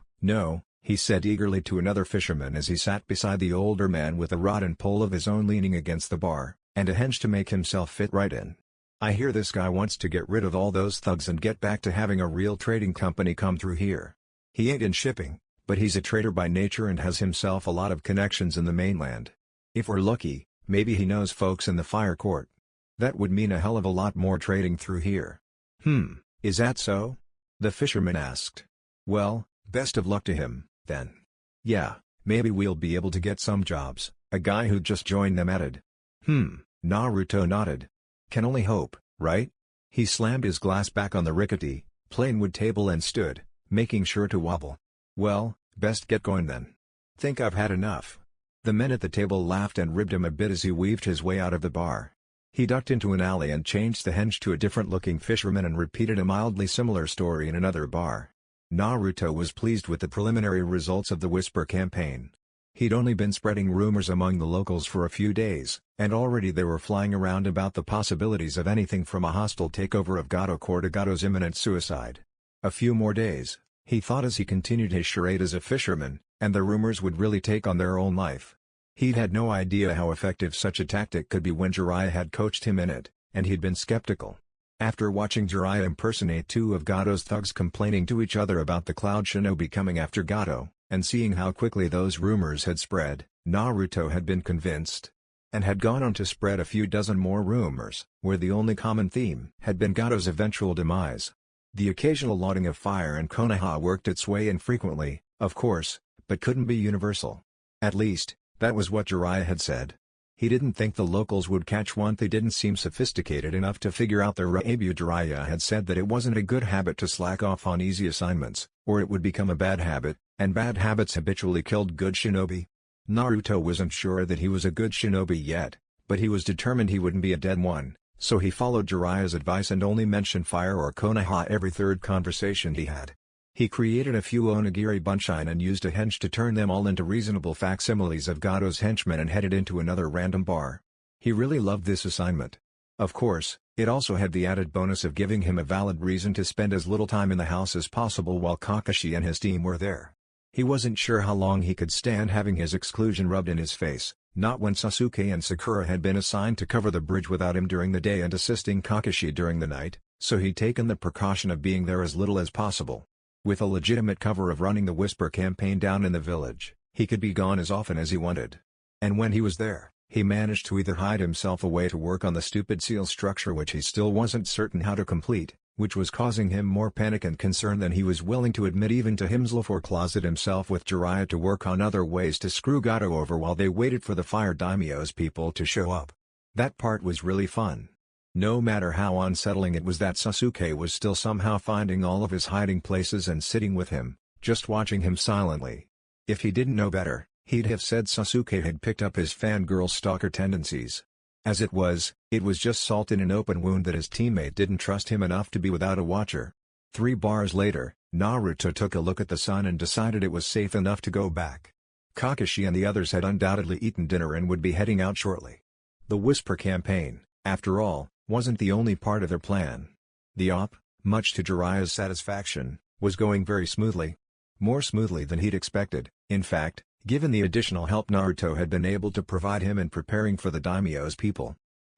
he said eagerly to another fisherman as he sat beside the older man with a rod and pole of his own leaning against the bar, and a henge to make himself fit right in. "I hear this guy wants to get rid of all those thugs and get back to having a real trading company come through here. He ain't in shipping, but he's a trader by nature and has himself a lot of connections in the mainland. If we're lucky, maybe he knows folks in the fire court. That would mean a hell of a lot more trading through here." Is that so?" the fisherman asked. "Well, Best of luck to him, then. Yeah, maybe we'll be able to get some jobs, a guy who just joined them added. Naruto nodded. Can only hope, right? He slammed his glass back on the rickety, plain wood table and stood, making sure to wobble. Well, best get going then. Think I've had enough. The men at the table laughed and ribbed him a bit as he weaved his way out of the bar. He ducked into an alley and changed the henge to a different-looking fisherman and repeated a mildly similar story in another bar. Naruto was pleased with the preliminary results of the Whisper campaign. He'd only been spreading rumors among the locals for a few days, and already they were flying around about the possibilities of anything from a hostile takeover of Gato Corps to Gato's imminent suicide. A few more days, he thought as he continued his charade as a fisherman, and the rumors would really take on their own life. He'd had no idea how effective such a tactic could be when Jiraiya had coached him in it, and he'd been skeptical. After watching Jiraiya impersonate two of Gato's thugs complaining to each other about the Cloud Shinobi coming after Gato, and seeing how quickly those rumors had spread, Naruto had been convinced. And had gone on to spread a few dozen more rumors, where the only common theme had been Gato's eventual demise. The occasional lighting of fire in Konoha worked its way in frequently, of course, but couldn't be universal. At least, that was what Jiraiya had said. He didn't think the locals would catch one. They didn't seem sophisticated enough to figure out their rapport. Jiraiya had said that it wasn't a good habit to slack off on easy assignments, or it would become a bad habit, and bad habits habitually killed good shinobi. Naruto wasn't sure that he was a good shinobi yet, but he was determined he wouldn't be a dead one, so he followed Jiraiya's advice and only mentioned fire or Konoha every third conversation he had. He created a few onigiri bunshine and used a henge to turn them all into reasonable facsimiles of Gato's henchmen and headed into another random bar. He really loved this assignment. Of course, it also had the added bonus of giving him a valid reason to spend as little time in the house as possible while Kakashi and his team were there. He wasn't sure how long he could stand having his exclusion rubbed in his face, not when Sasuke and Sakura had been assigned to cover the bridge without him during the day and assisting Kakashi during the night, so he'd taken the precaution of being there as little as possible. With a legitimate cover of running the Whisper campaign down in the village, he could be gone as often as he wanted. And when he was there, he managed to either hide himself away to work on the stupid seal structure which he still wasn't certain how to complete, which was causing him more panic and concern than he was willing to admit even to himself, or closet himself with Jiraiya to work on other ways to screw Gato over while they waited for the Fire Daimyo's people to show up. That part was really fun. No matter how unsettling it was that Sasuke was still somehow finding all of his hiding places and sitting with him, just watching him silently. If he didn't know better, he'd have said Sasuke had picked up his fangirl stalker tendencies. As it was just salt in an open wound that his teammate didn't trust him enough to be without a watcher. 3 bars later, Naruto took a look at the sun and decided it was safe enough to go back. Kakashi and the others had undoubtedly eaten dinner and would be heading out shortly. The Whisper campaign, after all, wasn't the only part of their plan. The op, much to Jiraiya's satisfaction, was going very smoothly. More smoothly than he'd expected, in fact, given the additional help Naruto had been able to provide him in preparing for the daimyo's people.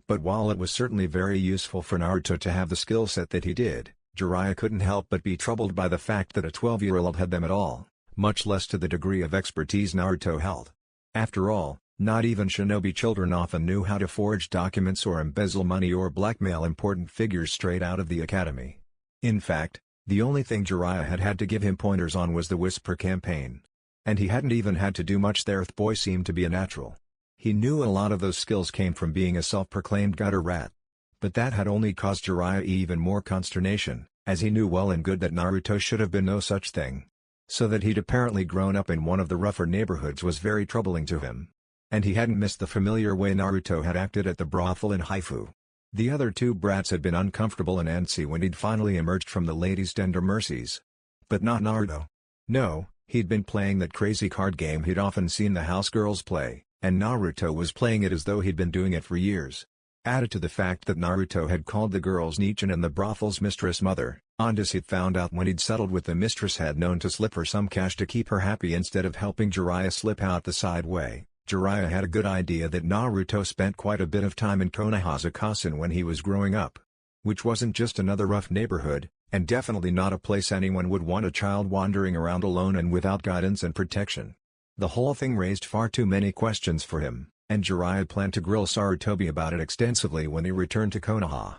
But while it was certainly very useful for Naruto to have the skill set that he did, Jiraiya couldn't help but be troubled by the fact that a 12-year-old had them at all, much less to the degree of expertise Naruto held. After all, not even shinobi children often knew how to forge documents or embezzle money or blackmail important figures straight out of the academy. In fact, the only thing Jiraiya had had to give him pointers on was the Whisper campaign. And he hadn't even had to do much there. The boy seemed to be a natural. He knew a lot of those skills came from being a self-proclaimed gutter rat. But that had only caused Jiraiya even more consternation, as he knew well and good that Naruto should have been no such thing. So that he'd apparently grown up in one of the rougher neighborhoods was very troubling to him. And he hadn't missed the familiar way Naruto had acted at the brothel in Haifu. The other 2 brats had been uncomfortable and antsy when he'd finally emerged from the ladies' tender mercies. But not Naruto. No, he'd been playing that crazy card game he'd often seen the house girls play, and Naruto was playing it as though he'd been doing it for years. Added to the fact that Naruto had called the girls Nichin and the brothel's mistress mother, Ondas he'd found out when he'd settled with the mistress had known to slip her some cash to keep her happy instead of helping Jiraiya slip out the side way. Jiraiya had a good idea that Naruto spent quite a bit of time in Konohazakasen when he was growing up. Which wasn't just another rough neighborhood, and definitely not a place anyone would want a child wandering around alone and without guidance and protection. The whole thing raised far too many questions for him, and Jiraiya planned to grill Sarutobi about it extensively when he returned to Konoha.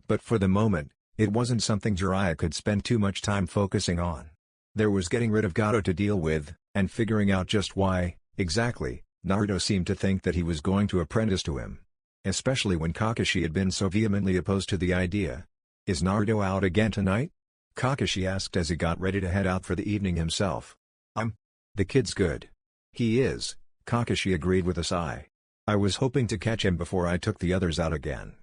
But for the moment, it wasn't something Jiraiya could spend too much time focusing on. There was getting rid of Gato to deal with, and figuring out just why, exactly, Naruto seemed to think that he was going to apprentice to him. Especially when Kakashi had been so vehemently opposed to the idea. "Is Naruto out again tonight?" Kakashi asked as he got ready to head out for the evening himself. The kid's good." "He is," Kakashi agreed with a sigh. "I was hoping to catch him before I took the others out again.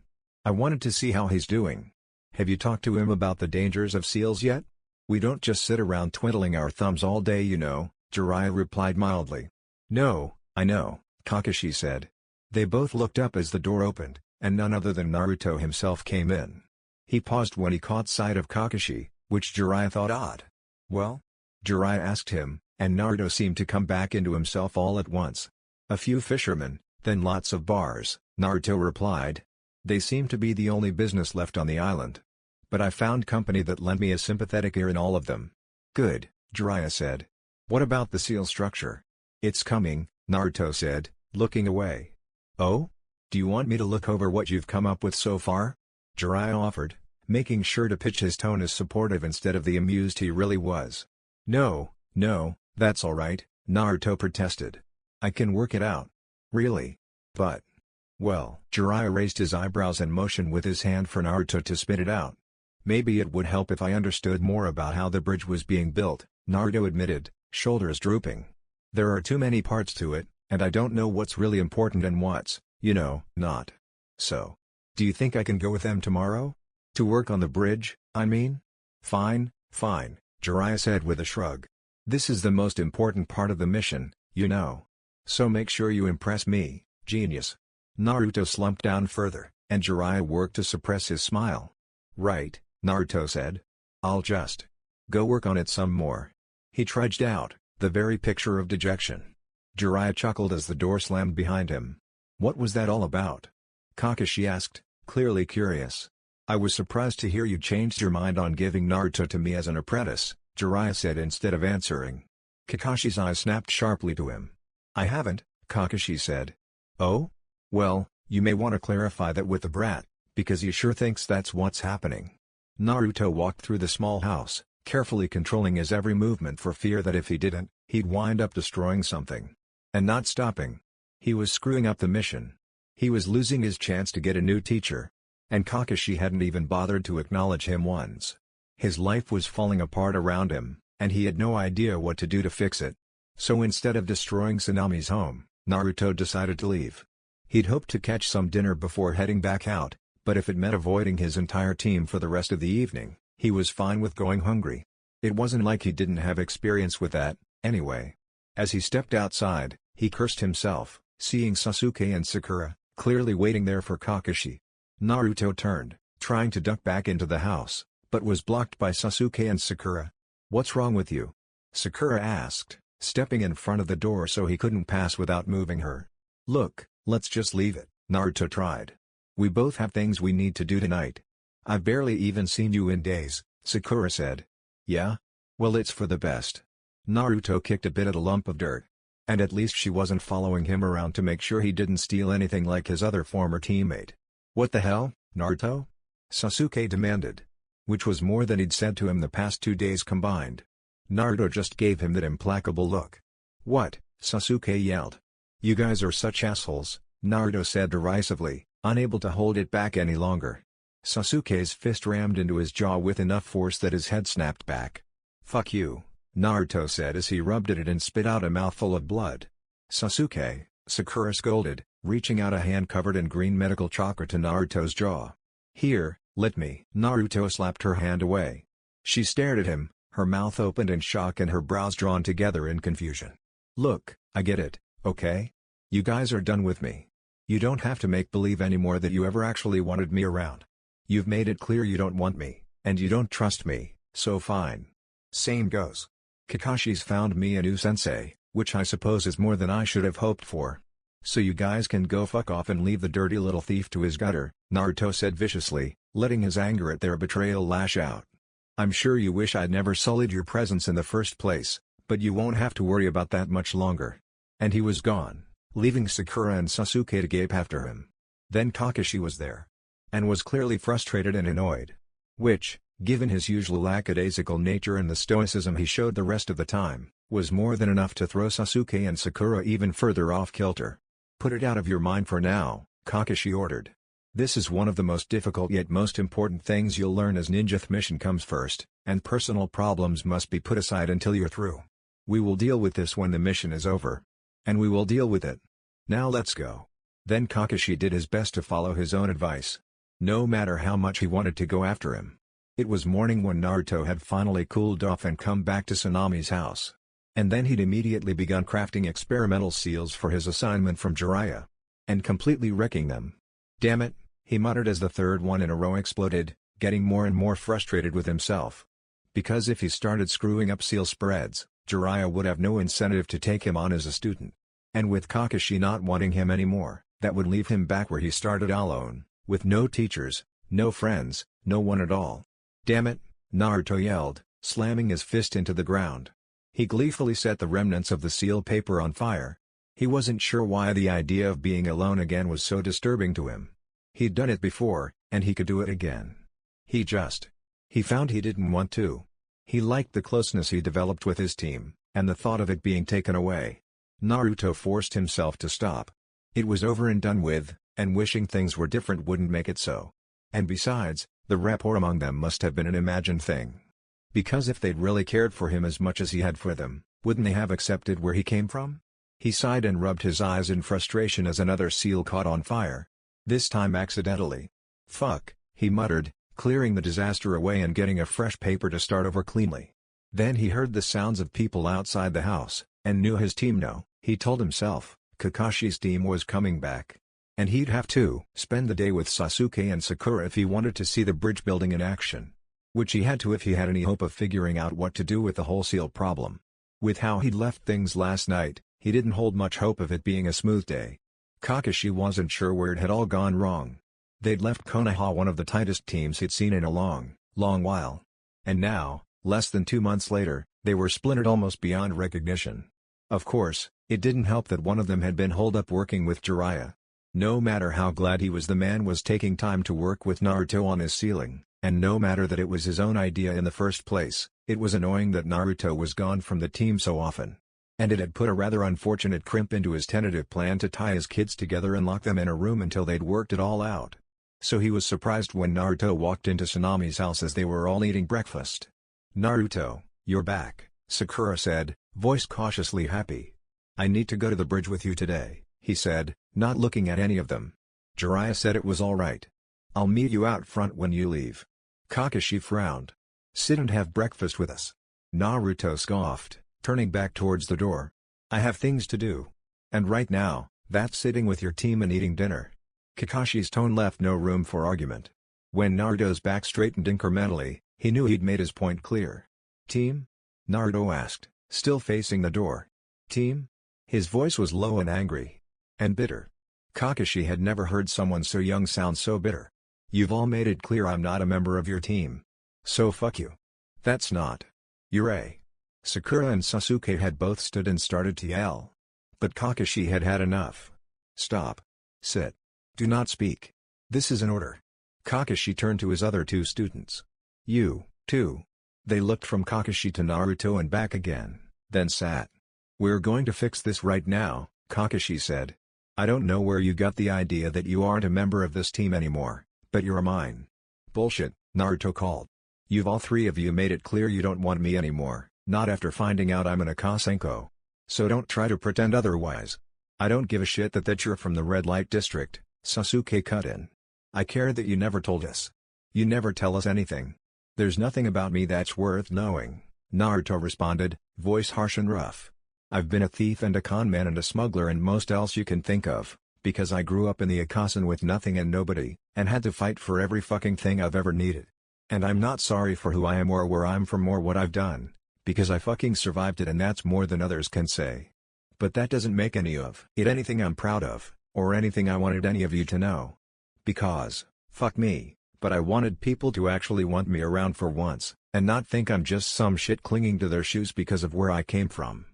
I wanted to see how he's doing." "Have you talked to him about the dangers of seals yet?" "We don't just sit around twiddling our thumbs all day, you know," Jiraiya replied mildly. "No, I know," Kakashi said. They both looked up as the door opened, and none other than Naruto himself came in. He paused when he caught sight of Kakashi, which Jiraiya thought odd. "Well?" Jiraiya asked him, and Naruto seemed to come back into himself all at once. "A few fishermen, then lots of bars," Naruto replied. "They seem to be the only business left on the island. But I found company that lent me a sympathetic ear in all of them." "Good," Jiraiya said. "What about the seal structure?" "It's coming," Naruto said, looking away. "Oh? Do you want me to look over what you've come up with so far?" Jiraiya offered, making sure to pitch his tone as supportive instead of the amused he really was. No, that's alright," Naruto protested. "I can work it out." "Really? But..." "Well..." Jiraiya raised his eyebrows and motioned with his hand for Naruto to spit it out. "Maybe it would help if I understood more about how the bridge was being built," Naruto admitted, shoulders drooping. "There are too many parts to it, and I don't know what's really important and what's, not. So. Do you think I can go with them tomorrow? To work on the bridge, I mean?" Fine, Jiraiya said with a shrug. "This is the most important part of the mission, So make sure you impress me, genius." Naruto slumped down further, and Jiraiya worked to suppress his smile. "Right," Naruto said. "I'll just go work on it some more." He trudged out, the very picture of dejection. Jiraiya chuckled as the door slammed behind him. "What was that all about?" Kakashi asked, clearly curious. "I was surprised to hear you changed your mind on giving Naruto to me as an apprentice," Jiraiya said instead of answering. Kakashi's eyes snapped sharply to him. "I haven't," Kakashi said. "Oh? Well, you may want to clarify that with the brat, because he sure thinks that's what's happening." Naruto walked through the small house, carefully controlling his every movement for fear that if he didn't, he'd wind up destroying something. And not stopping. He was screwing up the mission. He was losing his chance to get a new teacher. And Kakashi hadn't even bothered to acknowledge him once. His life was falling apart around him, and he had no idea what to do to fix it. So instead of destroying Tsunami's home, Naruto decided to leave. He'd hoped to catch some dinner before heading back out, but if it meant avoiding his entire team for the rest of the evening, he was fine with going hungry. It wasn't like he didn't have experience with that, anyway. As he stepped outside, he cursed himself, seeing Sasuke and Sakura, clearly waiting there for Kakashi. Naruto turned, trying to duck back into the house, but was blocked by Sasuke and Sakura. "What's wrong with you?" Sakura asked, stepping in front of the door so he couldn't pass without moving her. "Look, let's just leave it," Naruto tried. "We both have things we need to do tonight." "I've barely even seen you in days," Sakura said. "Yeah? Well, it's for the best." Naruto kicked a bit at a lump of dirt. And at least she wasn't following him around to make sure he didn't steal anything like his other former teammate. "What the hell, Naruto?" Sasuke demanded. Which was more than he'd said to him the past 2 days combined. Naruto just gave him that implacable look. "What?" Sasuke yelled. "You guys are such assholes," Naruto said derisively, unable to hold it back any longer. Sasuke's fist rammed into his jaw with enough force that his head snapped back. "Fuck you," Naruto said as he rubbed at it and spit out a mouthful of blood. "Sasuke," Sakura scolded, reaching out a hand covered in green medical chakra to Naruto's jaw. "Here, let me." Naruto slapped her hand away. She stared at him, her mouth opened in shock and her brows drawn together in confusion. "Look, I get it, okay? You guys are done with me. You don't have to make believe anymore that you ever actually wanted me around. You've made it clear you don't want me, and you don't trust me, so fine. Same goes. Kakashi's found me a new sensei, which I suppose is more than I should have hoped for. So you guys can go fuck off and leave the dirty little thief to his gutter," Naruto said viciously, letting his anger at their betrayal lash out. "I'm sure you wish I'd never sullied your presence in the first place, but you won't have to worry about that much longer." And he was gone, leaving Sakura and Sasuke to gape after him. Then Kakashi was there. And was clearly frustrated and annoyed. Which, given his usual lackadaisical nature and the stoicism he showed the rest of the time, was more than enough to throw Sasuke and Sakura even further off kilter. "Put it out of your mind for now," Kakashi ordered. "This is one of the most difficult yet most important things you'll learn as ninja. The mission comes first, and personal problems must be put aside until you're through. We will deal with this when the mission is over. And we will deal with it. Now let's go." Then Kakashi did his best to follow his own advice. No matter how much he wanted to go after him. It was morning when Naruto had finally cooled off and come back to Tsunami's house. And then he'd immediately begun crafting experimental seals for his assignment from Jiraiya. And completely wrecking them. "Damn it," he muttered as the third one in a row exploded, getting more and more frustrated with himself. Because if he started screwing up seal spreads, Jiraiya would have no incentive to take him on as a student. And with Kakashi not wanting him anymore, that would leave him back where he started alone, with no teachers, no friends, no one at all. "Damn it," Naruto yelled, slamming his fist into the ground. He gleefully set the remnants of the seal paper on fire. He wasn't sure why the idea of being alone again was so disturbing to him. He'd done it before, and he could do it again. He found he didn't want to. He liked the closeness he developed with his team, and the thought of it being taken away. Naruto forced himself to stop. It was over and done with, and wishing things were different wouldn't make it so. And besides, the rapport among them must have been an imagined thing. Because if they'd really cared for him as much as he had for them, wouldn't they have accepted where he came from? He sighed and rubbed his eyes in frustration as another seal caught on fire. This time accidentally. "Fuck," he muttered, clearing the disaster away and getting a fresh paper to start over cleanly. Then he heard the sounds of people outside the house, and knew his team. No, he told himself, Kakashi's team was coming back. And he'd have to spend the day with Sasuke and Sakura if he wanted to see the bridge building in action. Which he had to if he had any hope of figuring out what to do with the whole seal problem. With how he'd left things last night, he didn't hold much hope of it being a smooth day. Kakashi wasn't sure where it had all gone wrong. They'd left Konoha one of the tightest teams he'd seen in a long while. And now, less than 2 months later, they were splintered almost beyond recognition. Of course, it didn't help that one of them had been holed up working with Jiraiya. No matter how glad he was the man was taking time to work with Naruto on his sealing, and no matter that it was his own idea in the first place, it was annoying that Naruto was gone from the team so often. And it had put a rather unfortunate crimp into his tentative plan to tie his kids together and lock them in a room until they'd worked it all out. So he was surprised when Naruto walked into Tsunami's house as they were all eating breakfast. "Naruto, you're back," Sakura said, voice cautiously happy. "I need to go to the bridge with you today," he said, not looking at any of them. Jiraiya said it was all right. "I'll meet you out front when you leave." Kakashi frowned. "Sit and have breakfast with us." Naruto scoffed, turning back towards the door. "I have things to do. And right now, that's sitting with your team and eating dinner." Kakashi's tone left no room for argument. When Naruto's back straightened incrementally, he knew he'd made his point clear. "Team?" Naruto asked, still facing the door. "Team?" His voice was low and angry. And bitter. Kakashi had never heard someone so young sound so bitter. "You've all made it clear I'm not a member of your team. So fuck you." "That's not. You're a." Sakura and Sasuke had both stood and started to yell. But Kakashi had had enough. "Stop. Sit. Do not speak. This is an order." Kakashi turned to his other two students. "You, too." They looked from Kakashi to Naruto and back again, then sat. "We're going to fix this right now," Kakashi said. "I don't know where you got the idea that you aren't a member of this team anymore, but you're mine." "Bullshit," Naruto called. "You've all three of you made it clear you don't want me anymore, not after finding out I'm an Akasenko. So don't try to pretend otherwise. I don't give a shit that you're from the red light district," Sasuke cut in. "I care that you never told us. You never tell us anything. There's nothing about me that's worth knowing," Naruto responded, voice harsh and rough. "I've been a thief and a con man and a smuggler and most else you can think of, because I grew up in the Akasen with nothing and nobody, and had to fight for every fucking thing I've ever needed. And I'm not sorry for who I am or where I'm from or what I've done, because I fucking survived it and that's more than others can say. But that doesn't make any of it anything I'm proud of, or anything I wanted any of you to know. Because, fuck me, but I wanted people to actually want me around for once, and not think I'm just some shit clinging to their shoes because of where I came from."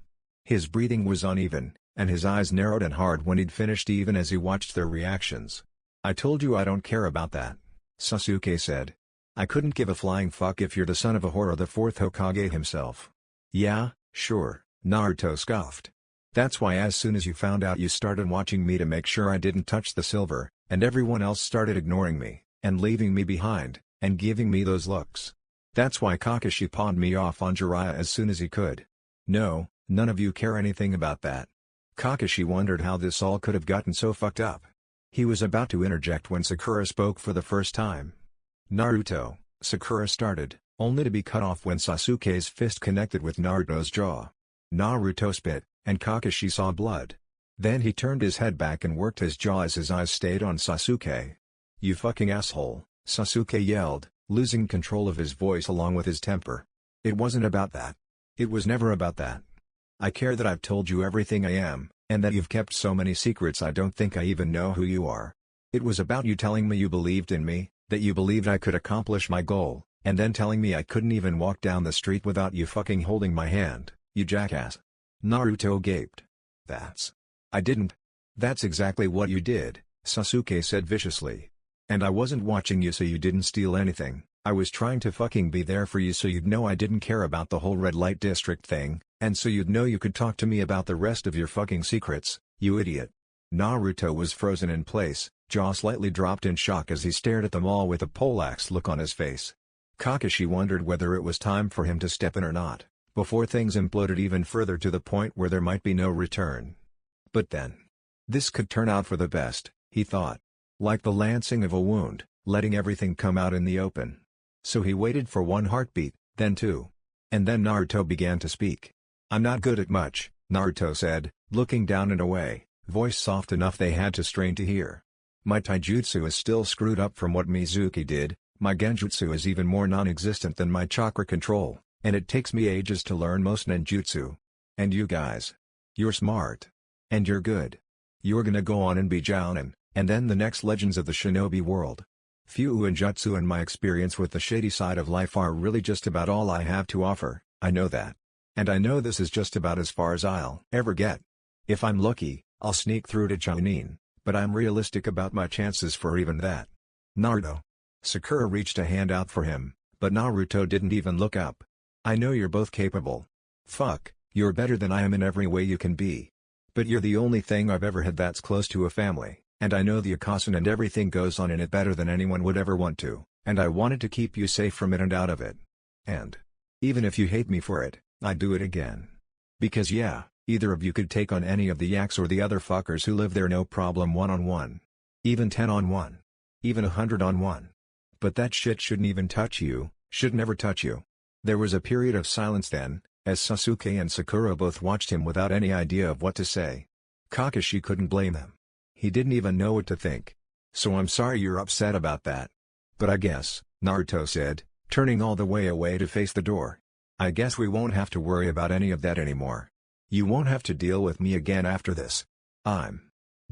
His breathing was uneven, and his eyes narrowed and hard when he'd finished even as he watched their reactions. "I told you I don't care about that," Sasuke said. I couldn't give a flying fuck if you're the son of a whore or the fourth Hokage himself. Yeah, sure, Naruto scoffed. That's why as soon as you found out you started watching me to make sure I didn't touch the silver, and everyone else started ignoring me, and leaving me behind, and giving me those looks. That's why Kakashi pawned me off on Jiraiya as soon as he could. No, none of you care anything about that. Kakashi wondered how this all could have gotten so fucked up. He was about to interject when Sakura spoke for the first time. Naruto, Sakura started, only to be cut off when Sasuke's fist connected with Naruto's jaw. Naruto spit, and Kakashi saw blood. Then he turned his head back and worked his jaw as his eyes stayed on Sasuke. You fucking asshole, Sasuke yelled, losing control of his voice along with his temper. It wasn't about that. It was never about that. I care that I've told you everything I am, and that you've kept so many secrets I don't think I even know who you are. It was about you telling me you believed in me, that you believed I could accomplish my goal, and then telling me I couldn't even walk down the street without you fucking holding my hand, you jackass. Naruto gaped. I didn't. That's exactly what you did, Sasuke said viciously. And I wasn't watching you so you didn't steal anything, I was trying to fucking be there for you so you'd know I didn't care about the whole red light district thing, and so you'd know you could talk to me about the rest of your fucking secrets, you idiot. Naruto was frozen in place, jaw slightly dropped in shock as he stared at them all with a poleaxe look on his face. Kakashi wondered whether it was time for him to step in or not, before things imploded even further to the point where there might be no return. But then, this could turn out for the best, he thought. Like the lancing of a wound, letting everything come out in the open. So he waited for one heartbeat, then two. And then Naruto began to speak. I'm not good at much, Naruto said, looking down and away, voice soft enough they had to strain to hear. My taijutsu is still screwed up from what Mizuki did, my genjutsu is even more non-existent than my chakra control, and it takes me ages to learn most ninjutsu. And you guys. You're smart. And you're good. You're gonna go on and be Jounin, and then the next legends of the shinobi world. Fuu and jutsu and my experience with the shady side of life are really just about all I have to offer, I know that. And I know this is just about as far as I'll ever get. If I'm lucky, I'll sneak through to Jounin, but I'm realistic about my chances for even that. Naruto. Sakura reached a hand out for him, but Naruto didn't even look up. I know you're both capable. Fuck, you're better than I am in every way you can be. But you're the only thing I've ever had that's close to a family, and I know the Akasan and everything goes on in it better than anyone would ever want to, and I wanted to keep you safe from it and out of it. And even if you hate me for it, I'd do it again. Because yeah, either of you could take on any of the yaks or the other fuckers who live there no problem one-on-one. Even 10-on-1. Even 100-on-1. But that shit shouldn't even touch you, should never touch you. There was a period of silence then, as Sasuke and Sakura both watched him without any idea of what to say. Kakashi couldn't blame them. He didn't even know what to think. So I'm sorry you're upset about that. But I guess, Naruto said, turning all the way away to face the door. I guess we won't have to worry about any of that anymore. You won't have to deal with me again after this.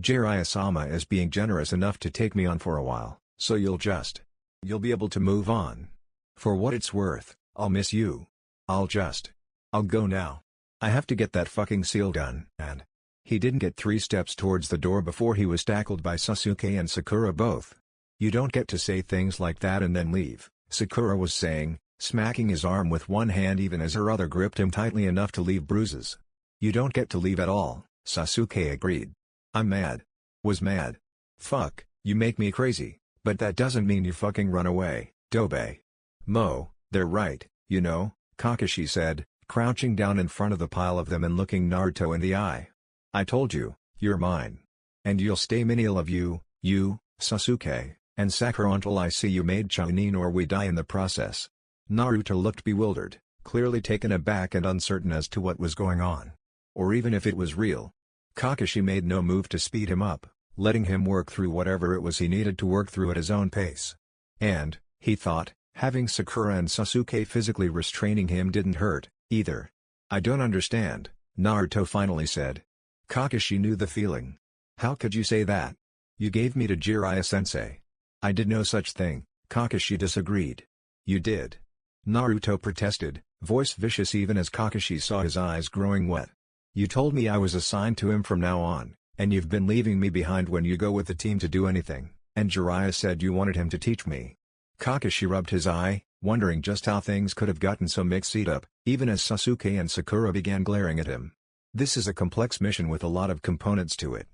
Jiraiya-sama is being generous enough to take me on for a while, so you'll be able to move on. For what it's worth, I'll miss you. I'll go now. I have to get that fucking seal done, and he didn't get 3 steps towards the door before he was tackled by Sasuke and Sakura both. You don't get to say things like that and then leave, Sakura was saying, smacking his arm with one hand even as her other gripped him tightly enough to leave bruises. You don't get to leave at all, Sasuke agreed. I'm mad. Was mad. Fuck, you make me crazy, but that doesn't mean you fucking run away, Dobe. They're right, you know, Kakashi said, crouching down in front of the pile of them and looking Naruto in the eye. I told you, you're mine. And you'll stay many of you, Sasuke, and Sakura until I see you made Chunin or we die in the process. Naruto looked bewildered, clearly taken aback and uncertain as to what was going on. Or even if it was real. Kakashi made no move to speed him up, letting him work through whatever it was he needed to work through at his own pace. And, he thought, having Sakura and Sasuke physically restraining him didn't hurt, either. I don't understand, Naruto finally said. Kakashi knew the feeling. How could you say that? You gave me to Jiraiya-sensei. I did no such thing, Kakashi disagreed. You did. Naruto protested, voice vicious even as Kakashi saw his eyes growing wet. You told me I was assigned to him from now on, and you've been leaving me behind when you go with the team to do anything, and Jiraiya said you wanted him to teach me. Kakashi rubbed his eye, wondering just how things could have gotten so mixed up, even as Sasuke and Sakura began glaring at him. This is a complex mission with a lot of components to it.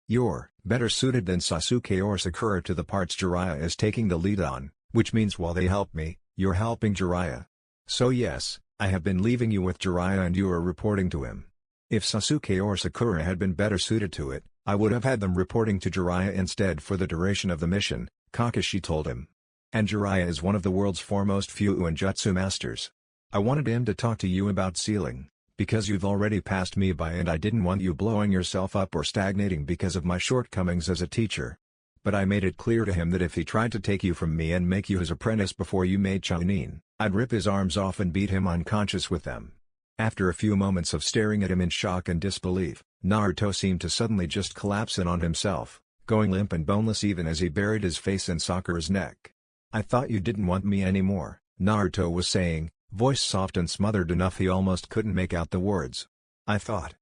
You're better suited than Sasuke or Sakura to the parts Jiraiya is taking the lead on, which means while they help me, you're helping Jiraiya. So yes, I have been leaving you with Jiraiya and you are reporting to him. If Sasuke or Sakura had been better suited to it, I would have had them reporting to Jiraiya instead for the duration of the mission, Kakashi told him. And Jiraiya is one of the world's foremost Fuuin Jutsu masters. I wanted him to talk to you about sealing, because you've already passed me by and I didn't want you blowing yourself up or stagnating because of my shortcomings as a teacher. But I made it clear to him that if he tried to take you from me and make you his apprentice before you made Chunin, I'd rip his arms off and beat him unconscious with them. After a few moments of staring at him in shock and disbelief, Naruto seemed to suddenly just collapse in on himself, going limp and boneless even as he buried his face in Sakura's neck. I thought you didn't want me anymore, Naruto was saying, voice soft and smothered enough he almost couldn't make out the words. I thought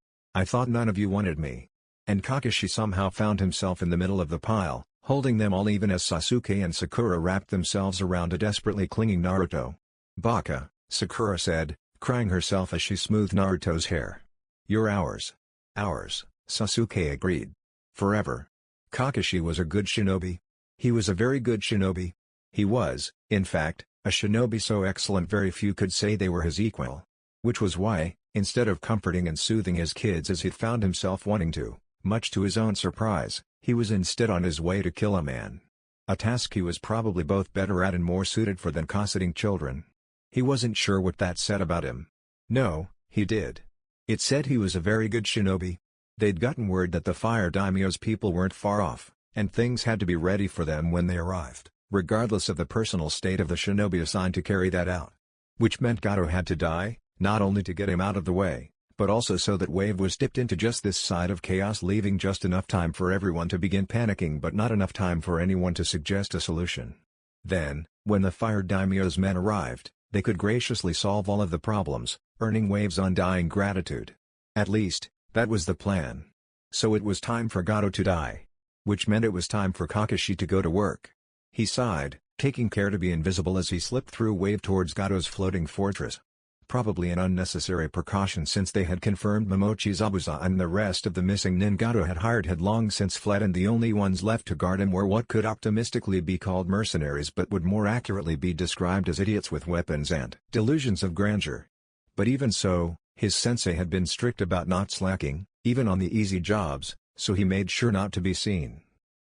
none of you wanted me. And Kakashi somehow found himself in the middle of the pile, holding them all even as Sasuke and Sakura wrapped themselves around a desperately clinging Naruto. Baka, Sakura said, crying herself as she smoothed Naruto's hair. You're ours. Ours, Sasuke agreed. Forever. Kakashi was a good shinobi. He was a very good shinobi. He was, in fact, a shinobi so excellent very few could say they were his equal. Which was why, instead of comforting and soothing his kids as he'd found himself wanting to, much to his own surprise, he was instead on his way to kill a man. A task he was probably both better at and more suited for than cosseting children. He wasn't sure what that said about him. No, he did. It said he was a very good shinobi. They'd gotten word that the Fire Daimyo's people weren't far off, and things had to be ready for them when they arrived, regardless of the personal state of the shinobi assigned to carry that out. Which meant Gato had to die, not only to get him out of the way, but also so that Wave was dipped into just this side of chaos, leaving just enough time for everyone to begin panicking but not enough time for anyone to suggest a solution. Then, when the Fire Daimyo's men arrived, they could graciously solve all of the problems, earning Wave's undying gratitude. At least, that was the plan. So it was time for Gato to die. Which meant it was time for Kakashi to go to work. He sighed, taking care to be invisible as he slipped through Wave towards Gato's floating fortress. Probably an unnecessary precaution since they had confirmed Momochi Zabuza and the rest of the missing-nin Gato had hired had long since fled and the only ones left to guard him were what could optimistically be called mercenaries but would more accurately be described as idiots with weapons and delusions of grandeur. But even so, his sensei had been strict about not slacking, even on the easy jobs, so he made sure not to be seen.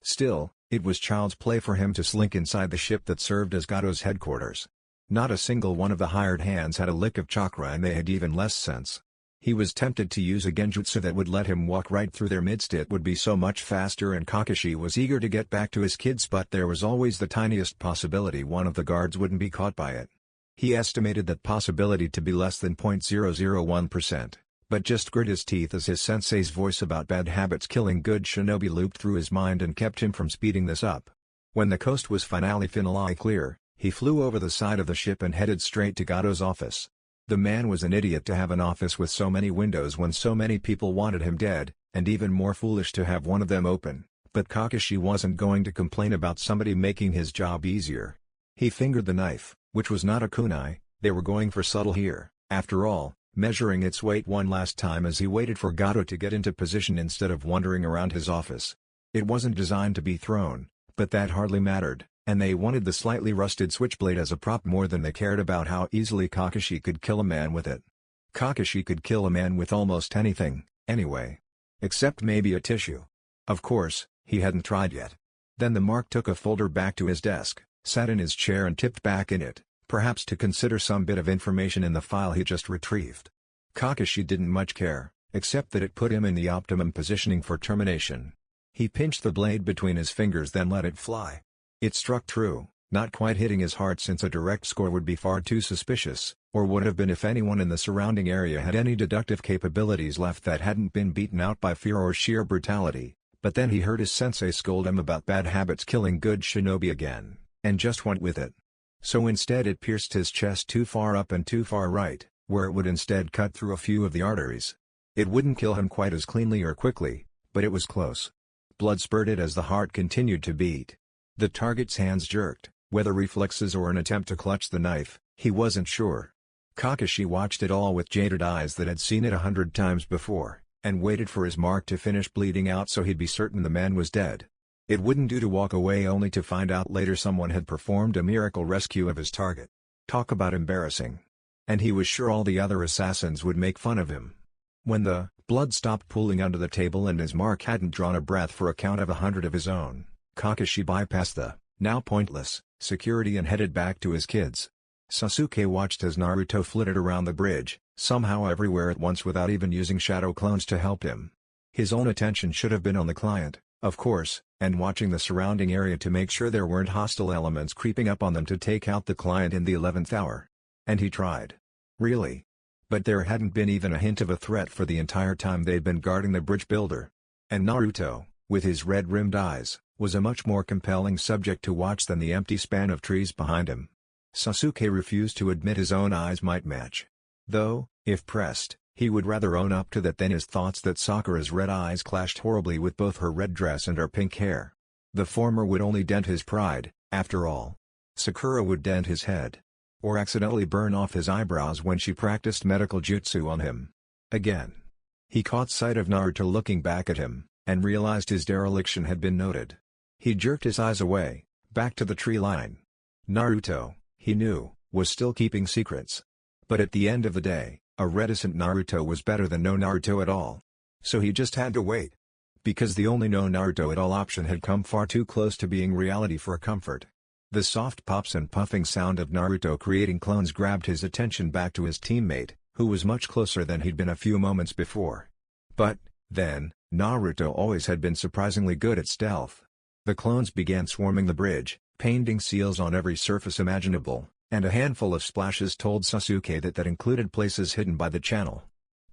Still, it was child's play for him to slink inside the ship that served as Gato's headquarters. Not a single one of the hired hands had a lick of chakra and they had even less sense. He was tempted to use a genjutsu that would let him walk right through their midst. It would be so much faster and Kakashi was eager to get back to his kids but there was always the tiniest possibility one of the guards wouldn't be caught by it. He estimated that possibility to be less than 0.001%, but just grit his teeth as his sensei's voice about bad habits killing good shinobi looped through his mind and kept him from speeding this up. When the coast was finally clear, he flew over the side of the ship and headed straight to Gato's office. The man was an idiot to have an office with so many windows when so many people wanted him dead, and even more foolish to have one of them open, but Kakashi wasn't going to complain about somebody making his job easier. He fingered the knife, which was not a kunai. They were going for subtle here, after all, measuring its weight one last time as he waited for Gato to get into position instead of wandering around his office. It wasn't designed to be thrown, but that hardly mattered, and they wanted the slightly rusted switchblade as a prop more than they cared about how easily Kakashi could kill a man with it. Kakashi could kill a man with almost anything, anyway. Except maybe a tissue. Of course, he hadn't tried yet. Then the Mark took a folder back to his desk, sat in his chair and tipped back in it, perhaps to consider some bit of information in the file he just retrieved. Kakashi didn't much care, except that it put him in the optimum positioning for termination. He pinched the blade between his fingers then let it fly. It struck true, not quite hitting his heart since a direct score would be far too suspicious, or would have been if anyone in the surrounding area had any deductive capabilities left that hadn't been beaten out by fear or sheer brutality, but then he heard his sensei scold him about bad habits killing good shinobi again, and just went with it. So instead it pierced his chest too far up and too far right, where it would instead cut through a few of the arteries. It wouldn't kill him quite as cleanly or quickly, but it was close. Blood spurted as the heart continued to beat. The target's hands jerked, Whether reflexes or an attempt to clutch the knife, he wasn't sure. Kakashi watched it all with jaded eyes that had seen it 100 times before, and waited for his mark to finish bleeding out so he'd be certain the man was dead. It wouldn't do to walk away only to find out later someone had performed a miracle rescue of his target. Talk about embarrassing. And he was sure all the other assassins would make fun of him. When the blood stopped pooling under the table and his mark hadn't drawn a breath for a count of 100 of his own, Kakashi bypassed the, now pointless, security and headed back to his kids. Sasuke watched as Naruto flitted around the bridge, somehow everywhere at once without even using shadow clones to help him. His own attention should have been on the client, of course, and watching the surrounding area to make sure there weren't hostile elements creeping up on them to take out the client in the 11th hour. And he tried. Really. But there hadn't been even a hint of a threat for the entire time they'd been guarding the bridge builder. And Naruto, with his red-rimmed eyes, was a much more compelling subject to watch than the empty span of trees behind him. Sasuke refused to admit his own eyes might match. Though, if pressed, he would rather own up to that than his thoughts that Sakura's red eyes clashed horribly with both her red dress and her pink hair. The former would only dent his pride, after all. Sakura would dent his head. Or accidentally burn off his eyebrows when she practiced medical jutsu on him. Again. He caught sight of Naruto looking back at him, and realized his dereliction had been noted. He jerked his eyes away, back to the tree line. Naruto, he knew, was still keeping secrets. But at the end of the day, a reticent Naruto was better than no Naruto at all. So he just had to wait. Because the only no Naruto at all option had come far too close to being reality for comfort. The soft pops and puffing sound of Naruto creating clones grabbed his attention back to his teammate, who was much closer than he'd been a few moments before. But, then, Naruto always had been surprisingly good at stealth. The clones began swarming the bridge, painting seals on every surface imaginable, and a handful of splashes told Sasuke that included places hidden by the channel.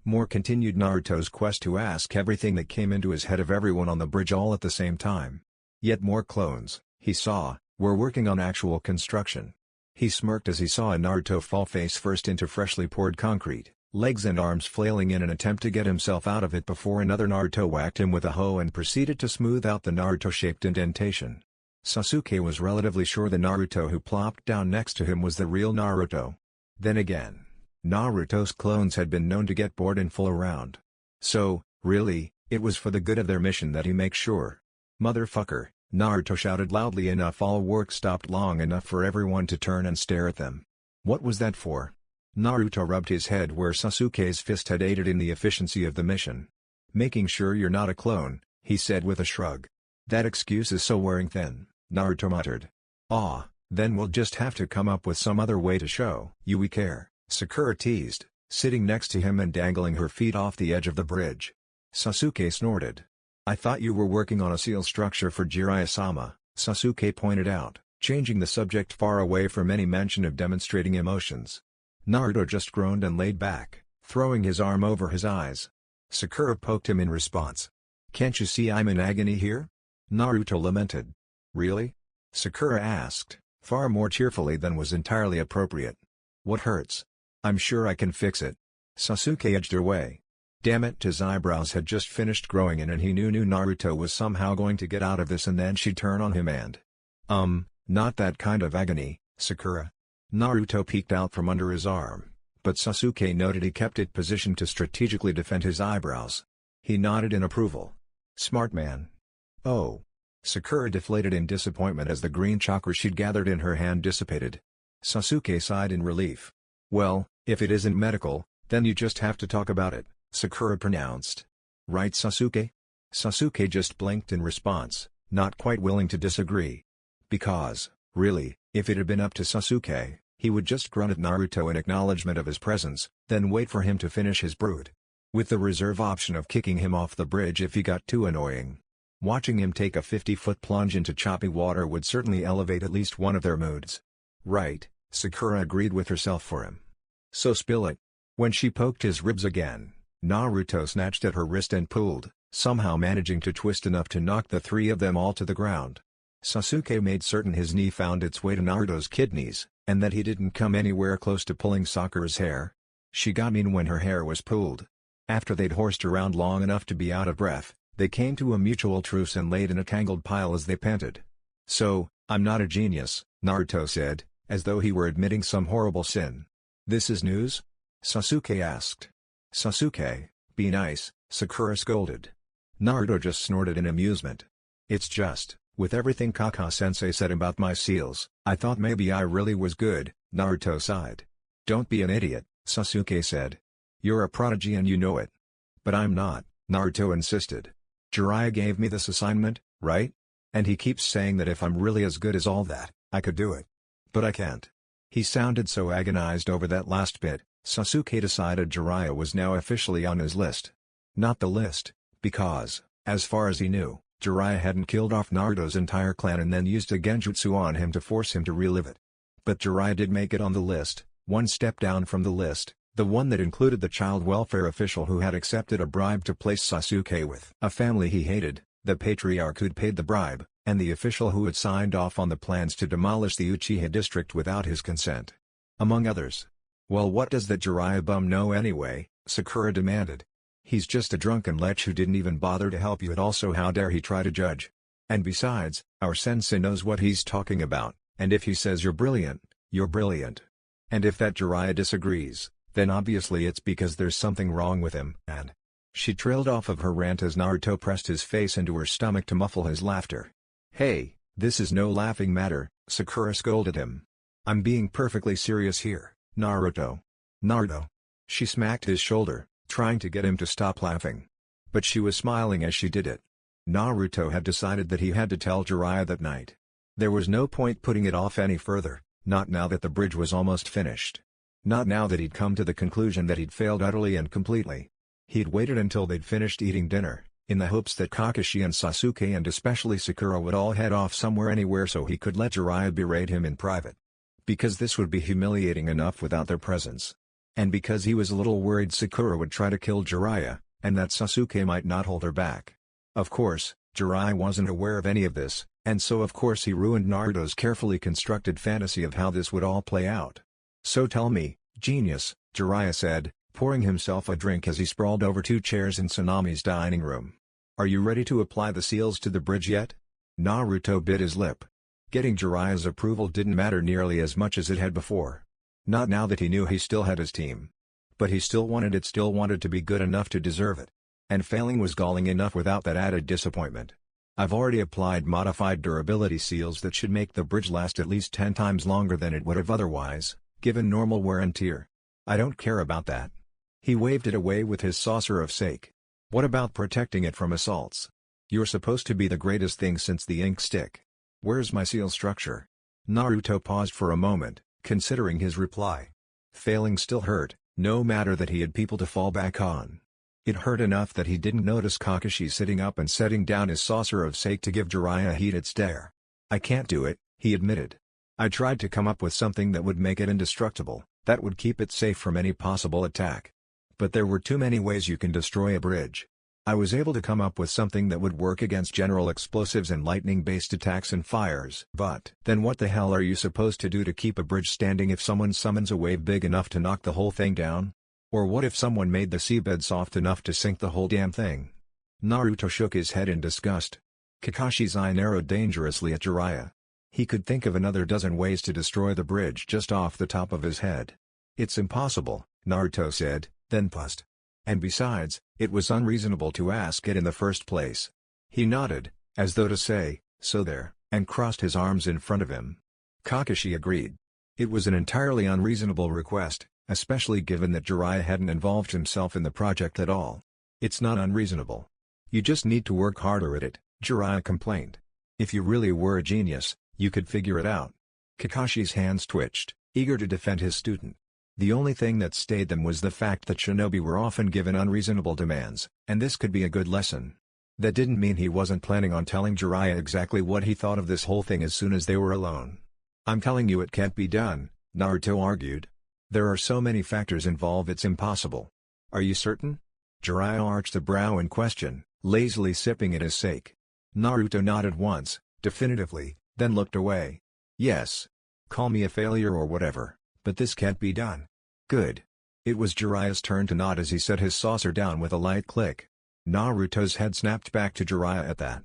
More continued Naruto's quest to ask everything that came into his head of everyone on the bridge all at the same time. Yet more clones, he saw, were working on actual construction. He smirked as he saw Naruto fall face first into freshly poured concrete, legs and arms flailing in an attempt to get himself out of it before another Naruto whacked him with a hoe and proceeded to smooth out the Naruto-shaped indentation. Sasuke was relatively sure the Naruto who plopped down next to him was the real Naruto. Then again, Naruto's clones had been known to get bored and fool around. So, really, it was for the good of their mission that he makes sure. Motherfucker, Naruto shouted loudly enough all work stopped long enough for everyone to turn and stare at them. What was that for? Naruto rubbed his head where Sasuke's fist had aided in the efficiency of the mission. Making sure you're not a clone, he said with a shrug. That excuse is so wearing thin, Naruto muttered. Then we'll just have to come up with some other way to show you we care, Sakura teased, sitting next to him and dangling her feet off the edge of the bridge. Sasuke snorted. I thought you were working on a seal structure for Jiraiya-sama, Sasuke pointed out, changing the subject far away from any mention of demonstrating emotions. Naruto just groaned and laid back, throwing his arm over his eyes. Sakura poked him in response. Can't you see I'm in agony here? Naruto lamented. Really? Sakura asked, far more cheerfully than was entirely appropriate. What hurts? I'm sure I can fix it. Sasuke edged away. Damn it, his eyebrows had just finished growing in and he knew Naruto was somehow going to get out of this and then she'd turn on him and... not that kind of agony, Sakura. Naruto peeked out from under his arm, but Sasuke noted he kept it positioned to strategically defend his eyebrows. He nodded in approval. Smart man. Oh. Sakura deflated in disappointment as the green chakra she'd gathered in her hand dissipated. Sasuke sighed in relief. Well, if it isn't medical, then you just have to talk about it, Sakura pronounced. Right, Sasuke? Sasuke just blinked in response, not quite willing to disagree. Because, really, if it had been up to Sasuke, he would just grunt at Naruto in acknowledgement of his presence, then wait for him to finish his brood. With the reserve option of kicking him off the bridge if he got too annoying. Watching him take a 50-foot plunge into choppy water would certainly elevate at least one of their moods. Right, Sakura agreed with herself for him. So spill it. When she poked his ribs again, Naruto snatched at her wrist and pulled, somehow managing to twist enough to knock the three of them all to the ground. Sasuke made certain his knee found its way to Naruto's kidneys, and that he didn't come anywhere close to pulling Sakura's hair. She got mean when her hair was pulled. After they'd horsed around long enough to be out of breath, they came to a mutual truce and laid in a tangled pile as they panted. So, I'm not a genius, Naruto said, as though he were admitting some horrible sin. This is news? Sasuke asked. Sasuke, be nice, Sakura scolded. Naruto just snorted in amusement. It's just, with everything Kaka-sensei said about my seals, I thought maybe I really was good, Naruto sighed. Don't be an idiot, Sasuke said. You're a prodigy and you know it. But I'm not, Naruto insisted. Jiraiya gave me this assignment, right? And he keeps saying that if I'm really as good as all that, I could do it. But I can't. He sounded so agonized over that last bit, Sasuke decided Jiraiya was now officially on his list. Not the list, because, as far as he knew, Jiraiya hadn't killed off Naruto's entire clan and then used a genjutsu on him to force him to relive it. But Jiraiya did make it on the list, one step down from the list, the one that included the child welfare official who had accepted a bribe to place Sasuke with a family he hated, the patriarch who'd paid the bribe, and the official who had signed off on the plans to demolish the Uchiha district without his consent. Among others. Well, what does that Jiraiya bum know anyway? Sakura demanded. He's just a drunken lech who didn't even bother to help you at all, so how dare he try to judge? And besides, our sensei knows what he's talking about, and if he says you're brilliant, you're brilliant. And if that Jiraiya disagrees, then obviously it's because there's something wrong with him, and... She trailed off of her rant as Naruto pressed his face into her stomach to muffle his laughter. Hey, this is no laughing matter, Sakura scolded him. I'm being perfectly serious here, Naruto. Naruto. She smacked his shoulder, trying to get him to stop laughing. But she was smiling as she did it. Naruto had decided that he had to tell Jiraiya that night. There was no point putting it off any further, not now that the bridge was almost finished. Not now that he'd come to the conclusion that he'd failed utterly and completely. He'd waited until they'd finished eating dinner, in the hopes that Kakashi and Sasuke and especially Sakura would all head off somewhere anywhere so he could let Jiraiya berate him in private. Because this would be humiliating enough without their presence. And because he was a little worried Sakura would try to kill Jiraiya, and that Sasuke might not hold her back. Of course, Jiraiya wasn't aware of any of this, and so of course he ruined Naruto's carefully constructed fantasy of how this would all play out. So tell me, genius, Jiraiya said, pouring himself a drink as he sprawled over two chairs in Tsunami's dining room. Are you ready to apply the seals to the bridge yet? Naruto bit his lip. Getting Jiraiya's approval didn't matter nearly as much as it had before. Not now that he knew he still had his team. But he still wanted to be good enough to deserve it. And failing was galling enough without that added disappointment. I've already applied modified durability seals that should make the bridge last at least 10 times longer than it would have otherwise, given normal wear and tear. I don't care about that. He waved it away with his saucer of sake. What about protecting it from assaults? You're supposed to be the greatest thing since the ink stick. Where's my seal structure? Naruto paused for a moment, considering his reply. Failing still hurt, no matter that he had people to fall back on. It hurt enough that he didn't notice Kakashi sitting up and setting down his saucer of sake to give Jiraiya a heated stare. I can't do it, he admitted. I tried to come up with something that would make it indestructible, that would keep it safe from any possible attack. But there were too many ways you can destroy a bridge. I was able to come up with something that would work against general explosives and lightning-based attacks and fires. But then what the hell are you supposed to do to keep a bridge standing if someone summons a wave big enough to knock the whole thing down? Or what if someone made the seabed soft enough to sink the whole damn thing? Naruto shook his head in disgust. Kakashi's eye narrowed dangerously at Jiraiya. He could think of another dozen ways to destroy the bridge just off the top of his head. It's impossible, Naruto said, then paused. And besides, it was unreasonable to ask it in the first place. He nodded, as though to say, so there, and crossed his arms in front of him. Kakashi agreed. It was an entirely unreasonable request, especially given that Jiraiya hadn't involved himself in the project at all. It's not unreasonable. You just need to work harder at it, Jiraiya complained. If you really were a genius, you could figure it out. Kakashi's hands twitched, eager to defend his student. The only thing that stayed them was the fact that shinobi were often given unreasonable demands, and this could be a good lesson. That didn't mean he wasn't planning on telling Jiraiya exactly what he thought of this whole thing as soon as they were alone. I'm telling you it can't be done, Naruto argued. There are so many factors involved it's impossible. Are you certain? Jiraiya arched a brow in question, lazily sipping at his sake. Naruto nodded once, definitively, then looked away. Yes. Call me a failure or whatever. But this can't be done. Good. It was Jiraiya's turn to nod as he set his saucer down with a light click. Naruto's head snapped back to Jiraiya at that.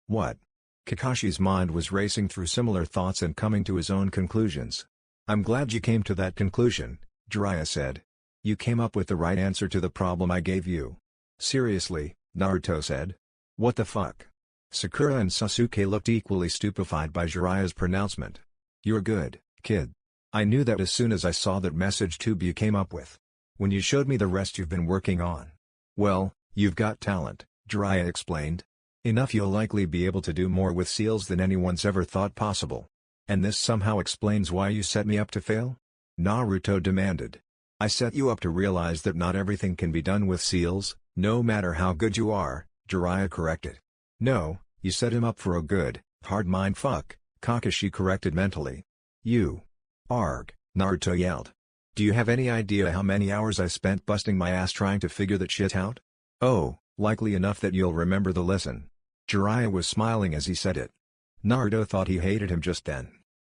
What? Kakashi's mind was racing through similar thoughts and coming to his own conclusions. "I'm glad you came to that conclusion," Jiraiya said. "You came up with the right answer to the problem I gave you." "Seriously," Naruto said. "What the fuck?" Sakura and Sasuke looked equally stupefied by Jiraiya's pronouncement. "You're good, kid. I knew that as soon as I saw that message tube you came up with. When you showed me the rest you've been working on. Well, you've got talent," Jiraiya explained. "Enough you'll likely be able to do more with seals than anyone's ever thought possible. And this somehow explains why you set me up to fail?" Naruto demanded. "I set you up to realize that not everything can be done with seals, no matter how good you are," Jiraiya corrected. "No, you set him up for a good, hard mindfuck," Kakashi corrected mentally. "You. Arg," Naruto yelled. "Do you have any idea how many hours I spent busting my ass trying to figure that shit out? Oh, likely enough that you'll remember the lesson." Jiraiya was smiling as he said it. Naruto thought he hated him just then.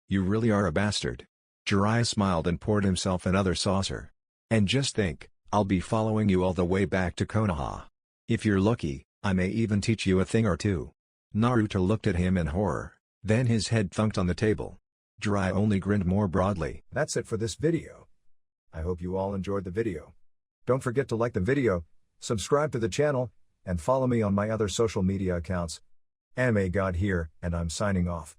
"You really are a bastard." Jiraiya smiled and poured himself another saucer. "And just think, I'll be following you all the way back to Konoha. If you're lucky, I may even teach you a thing or two." Naruto looked at him in horror, then his head thunked on the table. Jiraiya only grinned more broadly. That's it for this video. I hope you all enjoyed the video. Don't forget to like the video, subscribe to the channel, and follow me on my other social media accounts. Anime God here, and I'm signing off.